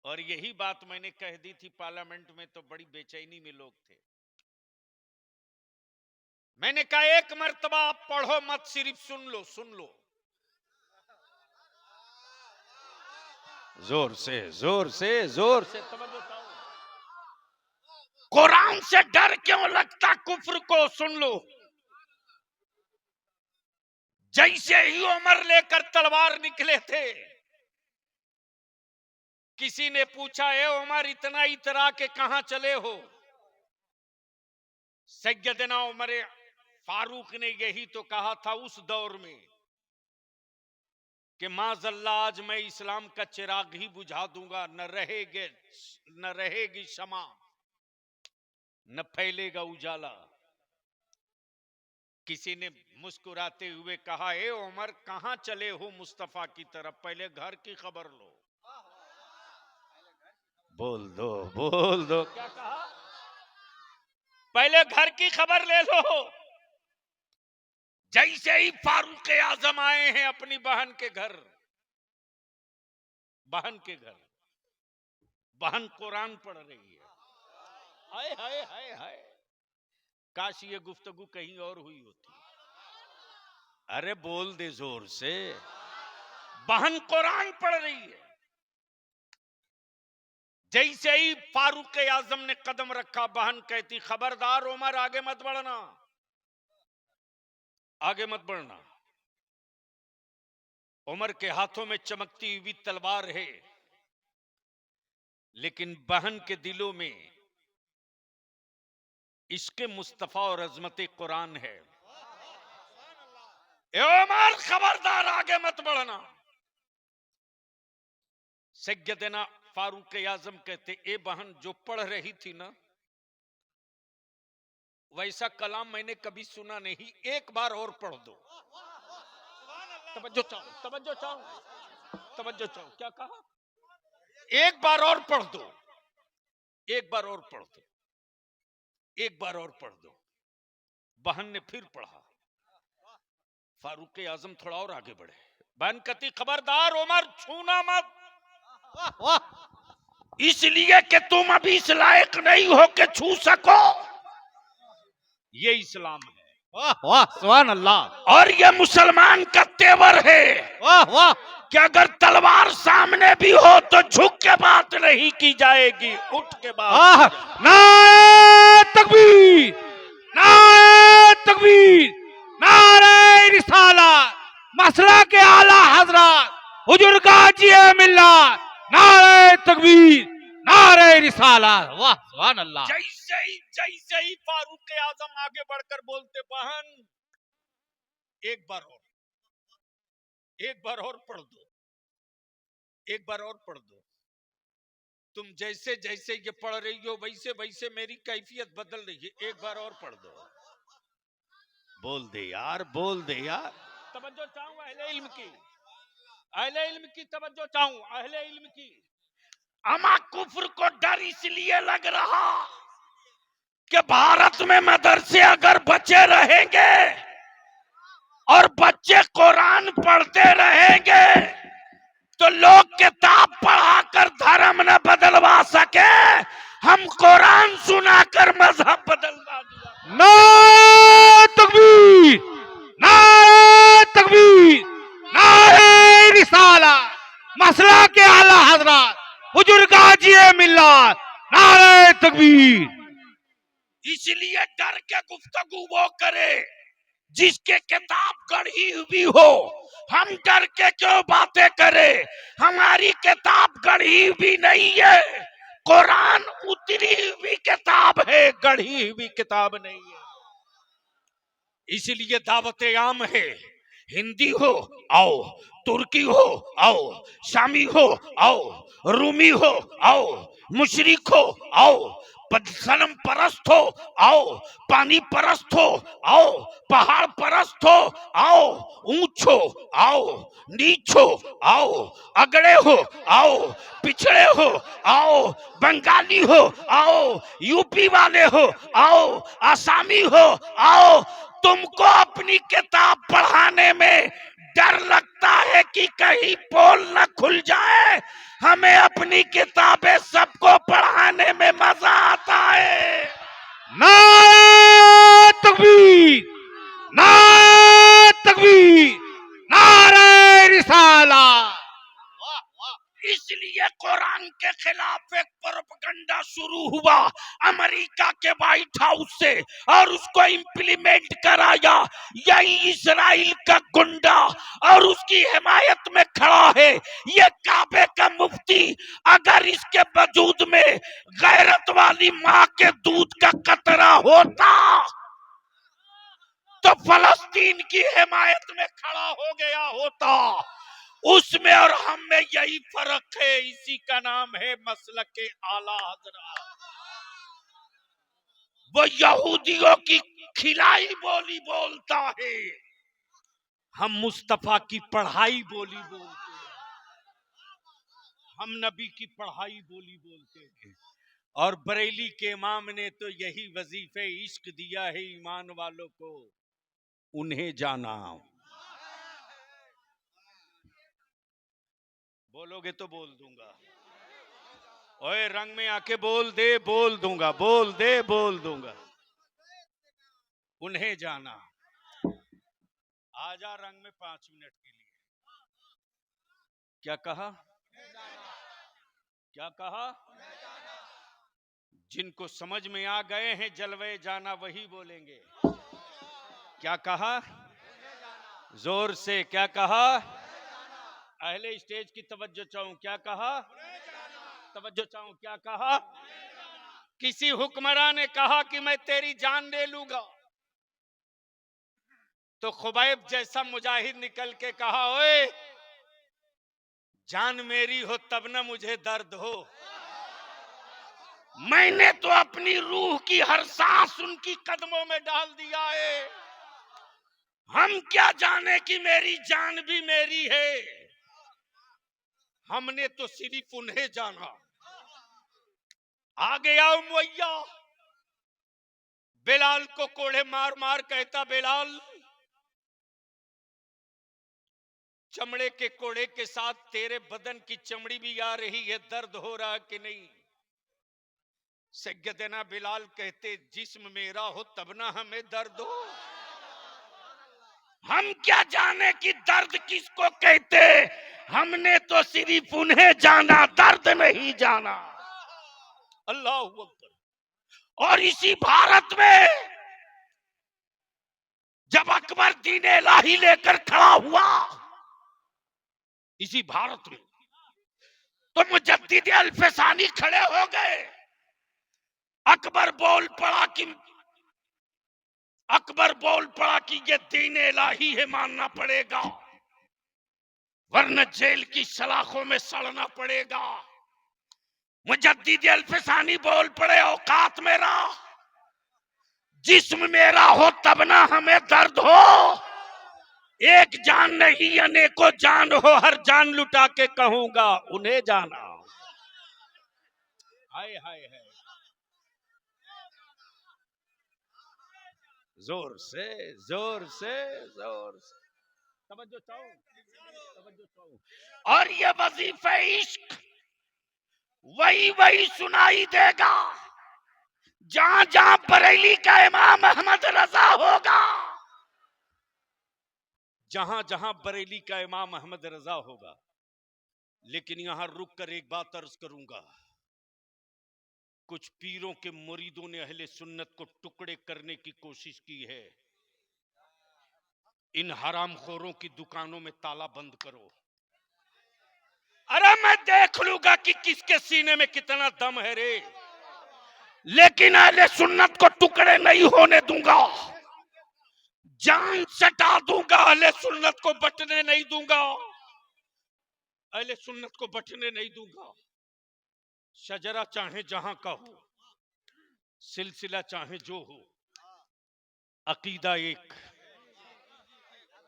और यही बात मैंने कह दी थी पार्लियामेंट में, तो बड़ी बेचैनी में लोग थे। मैंने कहा एक मर्तबा आप पढ़ो मत, सिर्फ सुन लो, सुन लो जोर से, जोर से, जोर से। कुरान से डर क्यों लगता कुफ्र को, सुन लो। जैसे ही उमर लेकर तलवार निकले थे, किसी ने पूछा, ए उमर इतना इतरा के कहां चले हो? सैयदना उमर फारूक ने यही तो कहा था उस दौर में कि माज़ल्ला आज मैं इस्लाम का चिराग ही बुझा दूंगा, न रहेगी शमा, न फैलेगा उजाला। किसी ने मुस्कुराते हुए कहा, ए उमर कहां चले हो मुस्तफा की तरफ, पहले घर की खबर लो। बोल दो, बोल दो, क्या कहा? पहले घर की खबर ले लो। जैसे ही फारूक आजम आए हैं अपनी बहन के घर, बहन के घर, बहन कुरान पढ़ रही है। हाय हाय हाय हाय, काश ये गुफ्तगू कहीं और हुई होती। अरे बोल दे जोर से, बहन कुरान पढ़ रही है। जैसे ही फारूक आजम ने कदम रखा, बहन कहती, खबरदार उमर आगे मत बढ़ना, आगे मत बढ़ना। उमर के हाथों में चमकती हुई तलवार है, लेकिन बहन के दिलों में इश्क़ मुस्तफा और अजमत कुरान है। ए उमर खबरदार आगे मत बढ़ना। सैयदना फारूक आजम कहते, ए बहन जो पढ़ रही थी ना, वैसा कलाम मैंने कभी सुना नहीं, एक बार और पढ़ दो। तवज्जो चाहो, तवज्जो चाहो, तवज्जो चाहो, क्या कहा? एक बार और पढ़ दो, एक बार और पढ़ दो, एक बार और पढ़ दो। बहन ने फिर पढ़ा। फारूक आजम थोड़ा और आगे बढ़े। बहन कहती, खबरदार उमर छूना मत, इसलिए कि तुम अभी इस लायक नहीं हो कि छू सको। ये इस्लाम है। वाह वाह, सुभान अल्लाह। और ये मुसलमान का तेवर है। वाह वाह, कि अगर तलवार सामने भी हो तो झुक के बात नहीं की जाएगी, उठ के बात। नारे तकबीर, नारे तकबीर, नारे रिसालत, मसला के आला हजरत हुजूर काजी मिल्लत, नारे तकबीर, नारे रिसालत। वाह सुभान अल्लाह। जैसे ही फारूक आजम आगे बढ़कर बोलते, बहन एक बार और, एक बार और पढ़ दो, एक बार और पढ़ दो। तुम जैसे जैसे ये पढ़ रही हो वैसे वैसे मेरी कैफियत बदल रही है, एक बार और पढ़ दो। बोल दे यार, बोल दे यार। तवज्जो चाहूं अहले इल्म की, अहले इल्म की तवज्जो चाहूं, अहले इल्म की। अमा कुफ्र को डर इसलिए लग रहा कि भारत में मदरसे अगर बचे रहेंगे और बच्चे कुरान पढ़ते रहेंगे तो लोग किताब पढ़ाकर धर्म न बदलवा सके, हम कुरान सुनाकर मजहब बदलवा दिया। नारे तकबीर, नारे तकबीर, नारे रिसाला, मसला के आला हजरत हुजूर गाजी मिल्लत, नारे तकबीर। इसलिए डर के गुफ्तगू वो करे जिसके किताब गढ़ी हुई हो। हम डर के क्यों बातें करें? हमारी किताब गढ़ी हुई नहीं है, कुरान उतरी हुई किताब है, गढ़ी हुई किताब नहीं है। इसलिए दावत आम है, हिंदी हो आओ, तुर्की हो आओ, शामी हो आओ, रूमी हो आओ, मुशरिक हो आओ, सनम परस्त हो आओ, पानी परस्त हो आओ, पहाड़ परस्त हो आओ, ऊंच हो आओ, नीच हो आओ, अगड़े हो आओ, पिछड़े हो आओ, बंगाली हो आओ, यूपी वाले हो आओ, आसामी हो आओ। तुमको अपनी किताब पढ़ाने में डर लगता है कि कहीं पोल न खुल जाए, हमें अपनी किताबें सबको पढ़ाने में मजा आता है। नारे तकबीर, नारे तकबीर, नारे रिसाला। इसलिए कुरान के खिलाफ एक प्रोपगंडा शुरू हुआ अमेरिका के व्हाइट हाउस से, और उसको इम्प्लीमेंट कराया यही इस्राइल का गुंडा, और उसकी हिमायत में खड़ा है ये काबे का मुफ्ती। अगर इसके वजूद में गैरत वाली माँ के दूध का कतरा होता तो फलस्तीन की हिमायत में खड़ा हो गया होता। उसमें और हम में यही फर्क है, इसी का नाम है मसलके आला हजरत। वो यहूदियों की खिलाई बोली बोलता है, हम मुस्तफा की पढ़ाई बोली बोलते हैं, हम नबी की पढ़ाई बोली बोलते हैं। और बरेली के इमाम ने तो यही वजीफे इश्क दिया है ईमान वालों को, उन्हें जाना। बोलोगे तो बोल दूंगा, ओए रंग में आके बोल दे, बोल दूंगा, बोल दे बोल दूंगा। उन्हें जाना, आजा रंग में 5 मिनट के लिए। क्या कहा? क्या कहा? जिनको समझ में आ गए हैं जलवे जाना वही बोलेंगे। क्या कहा? जोर से क्या कहा? अहले स्टेज की तवज्जो चाहूं, क्या कहा? तवज्जो चाहूं, क्या कहा? किसी हुक्मरान ने कहा कि मैं तेरी जान ले लूंगा, तो खुबैब जैसा मुजाहिद निकल के कहा, ओए जान मेरी हो तब ना मुझे दर्द हो। मैंने तो अपनी रूह की हर सांस उनकी कदमों में डाल दिया है, हम क्या जाने कि मेरी जान भी मेरी है। हमने तो सिर्फ उन्हें जाना। आ गया मुअय्या, बिलाल को कोड़े मार मार कहता, बिलाल चमड़े के कोड़े के साथ तेरे बदन की चमड़ी भी आ रही है, दर्द हो रहा कि नहीं? सैयदना बिलाल कहते, जिस्म मेरा हो तब ना हमें दर्द हो। हम क्या जाने कि दर्द किसको कहते, हमने तो सिर्फ उन्हें जाना, दर्द नहीं जाना। अल्लाह अकबर। और इसी भारत में जब अकबर दीन इलाही लेकर खड़ा हुआ, इसी भारत में, तो मुजद्दिद अल्फसानी खड़े हो गए। अकबर बोल पड़ा कि ये दीन इलाही है, मानना पड़ेगा, वरना जेल की सलाखों में सड़ना पड़ेगा। मुजद्दिद अल्फसानी बोल पड़े, औकात मेरा, जिस्म मेरा हो तब ना हमें दर्द हो। एक जान नहीं अनेकों जान हो, हर जान लुटा के कहूंगा उन्हें जाना। हाय हाय हाय, जोर से जोर से जोर से। तवज्जो चाहो, तवज्जो चाहो। और ये वजीफे इश्क वही वही सुनाई देगा जहां जहां बरेली का इमाम अहमद रजा होगा, जहां जहां बरेली का इमाम अहमद रजा होगा। लेकिन यहां रुक कर एक बात अर्ज करूंगा, कुछ पीरों के मुरीदों ने अहले सुन्नत को टुकड़े करने की कोशिश की है। इन हरामखोरों की दुकानों में ताला बंद करो। अरे मैं देख लूंगा कि किसके सीने में कितना दम है रे, लेकिन अहले सुन्नत को टुकड़े नहीं होने दूंगा। जान सटा दूंगा, अहले सुन्नत को बटने नहीं दूंगा, अहले सुन्नत को बटने नहीं दूंगा। शजरा चाहे जहां का हो, सिलसिला चाहे जो हो, अकीदा एक।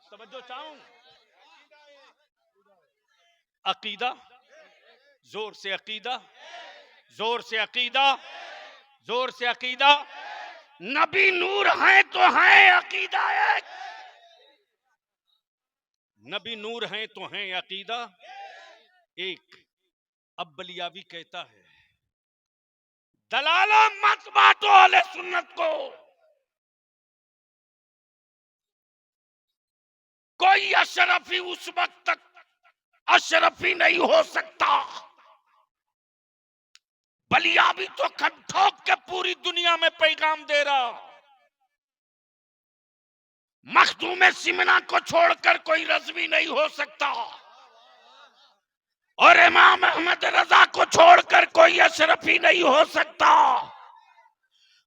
समझो चाहूं, अकीदा, जोर से अकीदा, जोर से अकीदा, जोर से अकीदा। नबी नूर हैं तो हैं अकीदा एक, नबी नूर हैं तो हैं अकीदा एक। अब बलियावी कहता है, दलाला मत बांटो अहले सुन्नत को, कोई अशरफी उस वक्त तक अशरफी नहीं हो सकता। बलियावी तो खम ठोक के पूरी दुनिया में पैगाम दे रहा, मखदूम सिमना को छोड़कर कोई रज़वी नहीं हो सकता, और इमाम अहमद रजा को छोड़कर कोई अशरफी नहीं हो सकता,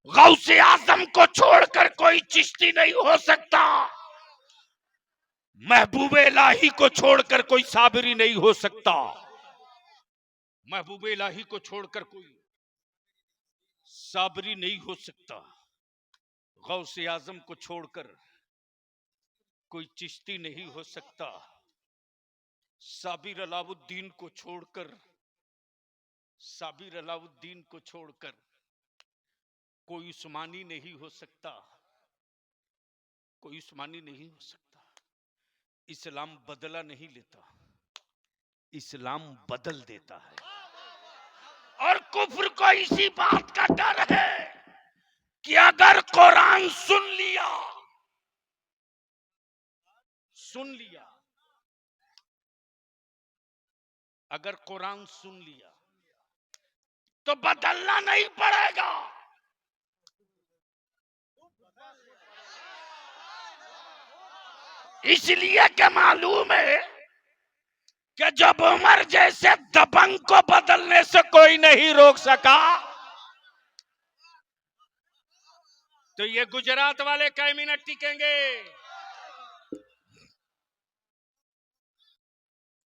गौसे आजम को छोड़कर कोई चिश्ती नहीं हो सकता, महबूब इलाही को छोड़कर कोई साबिरी नहीं हो सकता, महबूब इलाही को छोड़कर कोई साबिरी नहीं हो सकता, गौसे आजम को छोड़कर कोई चिश्ती नहीं हो सकता, साबिर अलाउद्दीन को छोड़कर, साबिर अलाउद्दीन को छोड़कर कोई उस्मानी नहीं हो सकता, कोई उस्मानी नहीं हो सकता। इस्लाम बदला नहीं लेता, इस्लाम बदल देता है। और कुफ्र को इसी बात का डर है कि अगर कुरान सुन लिया, सुन लिया, अगर कुरान सुन लिया तो बदलना नहीं पड़ेगा। इसलिए कि मालूम है कि जब उमर जैसे दबंग को बदलने से कोई नहीं रोक सका, तो ये गुजरात वाले कई मिनट टिकेंगे।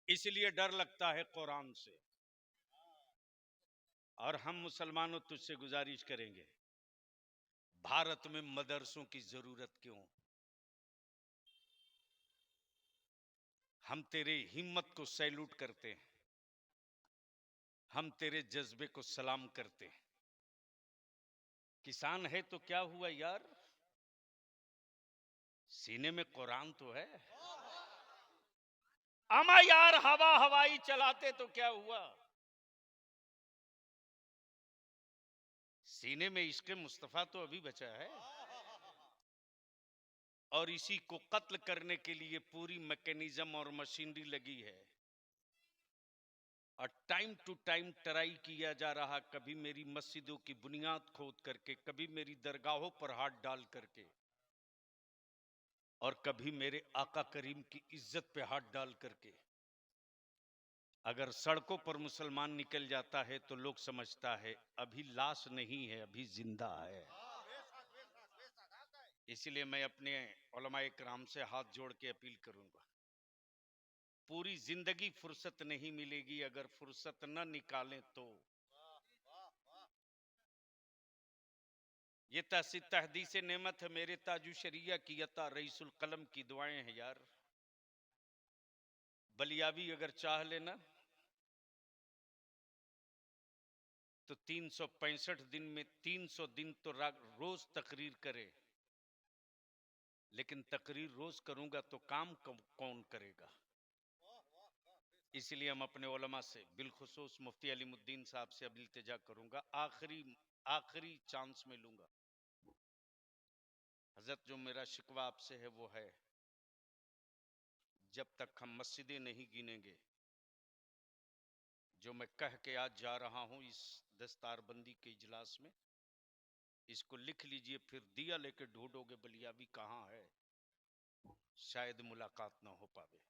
इसलिए डर लगता है कुरान से। और हम मुसलमानों तुझसे गुजारिश करेंगे, भारत में मदरसों की जरूरत क्यों? हम तेरे हिम्मत को सैल्यूट करते हैं, हम तेरे जज्बे को सलाम करते हैं। किसान है तो क्या हुआ यार, सीने में कुरान तो है। अमा यार हवा हवाई चलाते तो क्या हुआ, सीने में इश्क़ मुस्तफा तो अभी बचा है। और इसी को कत्ल करने के लिए पूरी मैकेनिज्म और मशीनरी लगी है, और टाइम टू टाइम ट्राई किया जा रहा, कभी मेरी मस्जिदों की बुनियाद खोद करके, कभी मेरी दरगाहों पर हाथ डाल करके, और कभी मेरे आका करीम की इज्जत पे हाथ डाल करके। अगर सड़कों पर मुसलमान निकल जाता है तो लोग समझता है अभी लाश नहीं है, अभी जिंदा है। इसलिए मैं अपने उलमाए किराम से हाथ जोड़ के अपील करूंगा, पूरी जिंदगी फुर्सत नहीं मिलेगी, अगर फुर्सत न निकालें तो। ये तहदीस नेमत है मेरे ताजु शरिया की अता रईसुल कलम की दुआएं हैं यार। बलियावी अगर चाह लेना तो 365 दिन में 300 दिन तो रोज तकरीर करे, लेकिन तकरीर रोज करूंगा तो काम कौन करेगा? इसलिए हम अपने उलमा से, बिलखुसूस मुफ्ती अलीमुद्दीन साहब से अब इल्तिजा करूंगा, आखिरी चांस में लूंगा। हजरत, जो मेरा शिकवा आपसे है वो है, जब तक हम मस्जिदें नहीं गिनेंगे, जो मैं कह के आज जा रहा हूं इस दस्तारबंदी के इजलास में, इसको लिख लीजिए, फिर दिया लेके ढूंढोगे बलियाबी कहाँ है, शायद मुलाकात ना हो पावे।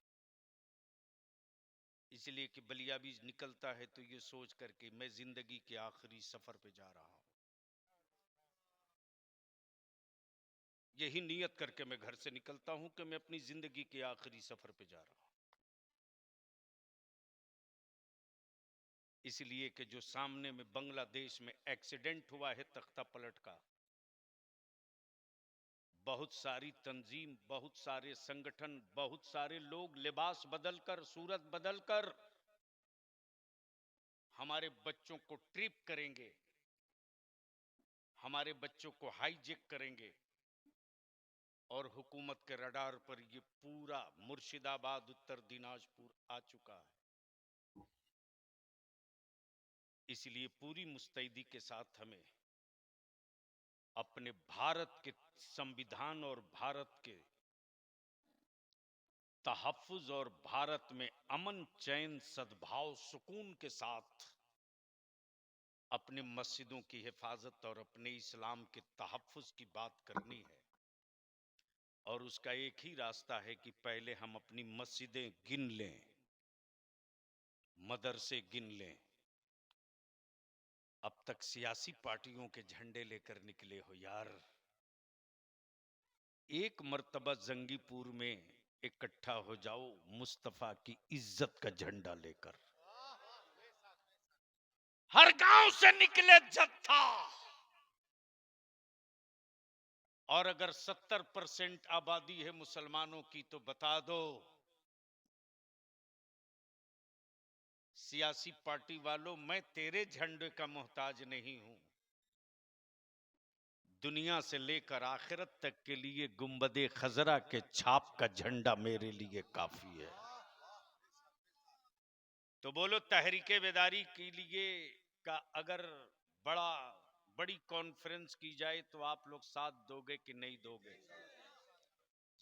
इसलिए कि बलियाबी निकलता है तो ये सोच करके मैं जिंदगी के आखिरी सफर पे जा रहा हूं, यही नियत करके मैं घर से निकलता हूं कि मैं अपनी जिंदगी के आखिरी सफर पे जा रहा हूं। इसलिए कि जो सामने में बांग्लादेश में एक्सीडेंट हुआ है तख्ता पलट का, बहुत सारी तंजीम, बहुत सारे संगठन, बहुत सारे लोग लिबास बदलकर, सूरत बदलकर हमारे बच्चों को ट्रिप करेंगे, हमारे बच्चों को हाईजेक करेंगे, और हुकूमत के रडार पर ये पूरा मुर्शिदाबाद, उत्तर दिनाजपुर आ चुका है। इसलिए पूरी मुस्तैदी के साथ हमें अपने भारत के संविधान और भारत के तहफ्फुज और भारत में अमन, चैन, सद्भाव, सुकून के साथ अपने मस्जिदों की हिफाजत और अपने इस्लाम के तहफ्फुज की बात करनी है। और उसका एक ही रास्ता है कि पहले हम अपनी मस्जिदें गिन लें, मदरसे गिन लें। अब तक सियासी पार्टियों के झंडे लेकर निकले हो यार, एक मर्तबा जंगीपुर में इकट्ठा हो जाओ मुस्तफा की इज्जत का झंडा लेकर। हर गांव से निकले जत्था, और अगर 70% आबादी है मुसलमानों की तो बता दो, सियासी पार्टी वालों, मैं तेरे झंडे का मोहताज नहीं हूं, दुनिया से लेकर आखिरत तक के लिए गुंबदे खजरा के छाप का झंडा मेरे लिए काफी है। तो बोलो, तहरीके बेदारी के लिए का अगर बड़ी कॉन्फ्रेंस की जाए तो आप लोग साथ दोगे कि नहीं दोगे?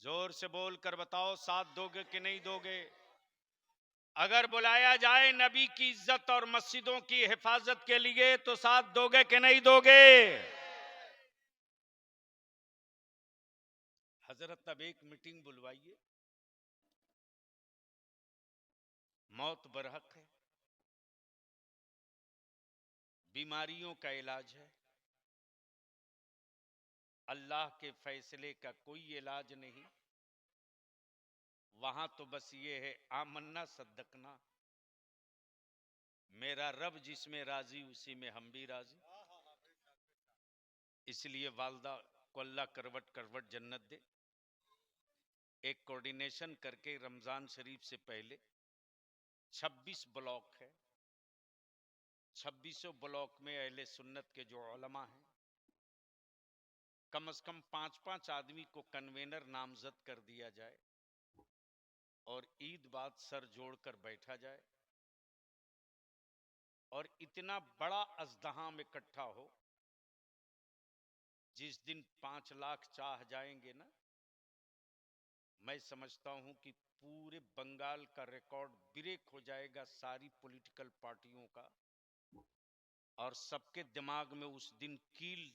जोर से बोल कर बताओ, साथ दोगे कि नहीं दोगे? अगर बुलाया जाए नबी की इज्जत और मस्जिदों की हिफाजत के लिए तो साथ दोगे कि नहीं दोगे? हजरत, अब एक मीटिंग बुलवाइए, मौत बरहक है, बीमारियों का इलाज है, अल्लाह के फैसले का कोई इलाज नहीं। वहां तो बस ये है, आमन्ना सद्दकना, मेरा रब जिसमें राजी उसी में हम भी राजी। इसलिए वालदा को अल्लाह करवट करवट जन्नत दे। एक कोऑर्डिनेशन करके रमजान शरीफ से पहले 26 ब्लॉक है, 26 ब्लॉक में अहले सुन्नत के जो उलमा हैं, कम से कम 5-5 आदमी को कन्वेनर नामजद कर दिया जाए और ईद बाद सर जोड़कर बैठा जाए, और इतना बड़ा अज़दहाम इकट्ठा हो, जिस दिन 5 लाख चाह जाएंगे ना, मैं समझता हूं कि पूरे बंगाल का रिकॉर्ड ब्रेक हो जाएगा सारी पॉलिटिकल पार्टियों का, और सबके दिमाग में उस दिन कील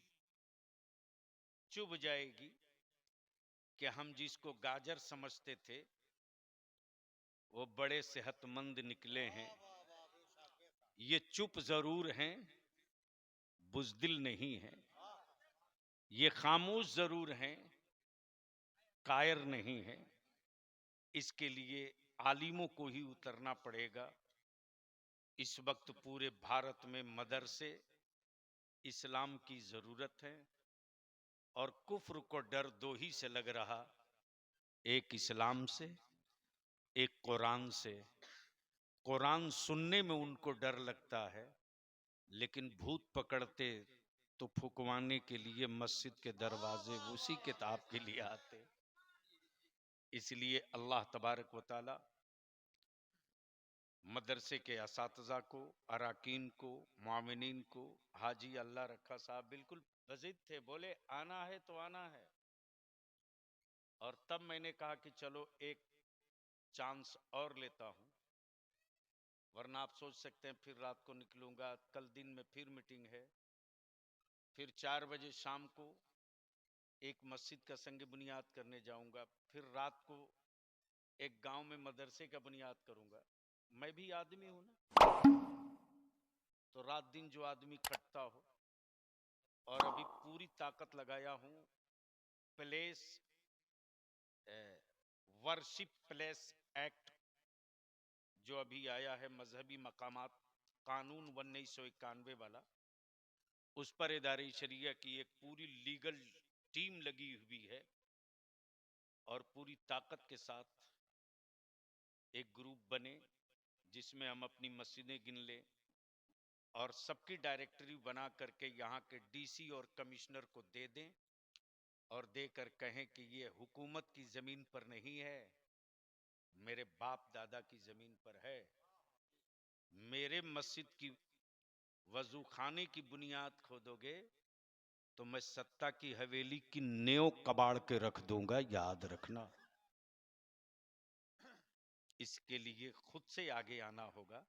चुभ जाएगी कि हम जिसको गाजर समझते थे वो बड़े सेहतमंद निकले हैं। ये चुप जरूर हैं, बुज़दिल नहीं है। ये खामोश जरूर हैं, कायर नहीं है। इसके लिए आलिमों को ही उतरना पड़ेगा। इस वक्त पूरे भारत में मदरसे इस्लाम की जरूरत है, और कुफ्र को डर दो ही से लग रहा, एक इस्लाम से, एक कुरान से। कुरान सुनने में उनको डर लगता है, लेकिन भूत पकड़ते तो फुकवाने के लिए मस्जिद के दरवाजे उसी किताब के लिए आते। इसलिए अल्लाह तबारक व ताला मदरसे के असातिज़ा को, अराकीन को, मुआमिनीन को, हाजी अल्लाह रखा साहब बिल्कुल बज़िद थे, बोले आना है तो आना है। और तब मैंने कहा कि चलो एक चांस और लेता हूं, वरना आप सोच सकते हैं फिर रात को निकलूंगा, कल दिन में फिर मीटिंग है, फिर 4 बजे शाम को एक मस्जिद का संग बुनियाद करने जाऊंगा, फिर रात को एक गांव में मदरसे का बुनियाद करूंगा। मैं भी आदमी हूं ना, तो रात दिन जो आदमी खटता हो, और अभी पूरी ताकत लगाया हूं प्लेस वर्शिप प्लेस एक्ट जो अभी आया है, मजहबी मकामात कानून 1991 वाला, उस पर इदारे शरिया की एक पूरी लीगल टीम लगी हुई है और पूरी ताकत के साथ एक ग्रुप बने जिसमें हम अपनी मस्जिदें गिन लें और सबकी डायरेक्टरी बना करके यहाँ के डीसी और कमिश्नर को दे दें और देकर कहें कि ये हुकूमत की जमीन पर नहीं है, मेरे बाप दादा की जमीन पर है। मेरे मस्जिद की वजू खाने की बुनियाद खोदोगे तो मैं सत्ता की हवेली की नेव कबाड़ के रख दूंगा, याद रखना। इसके लिए खुद से आगे आना होगा।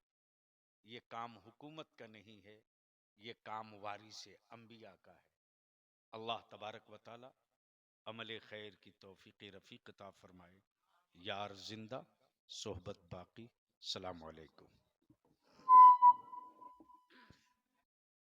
ये काम हुकूमत का नहीं है, ये काम वारिसे अंबिया का है। अल्लाह तबारक व ताला अमल खैर की तौफीक रफ़ीक अता फरमाए। यार जिंदा सोहबत बाकी। सलाम अलैकुम।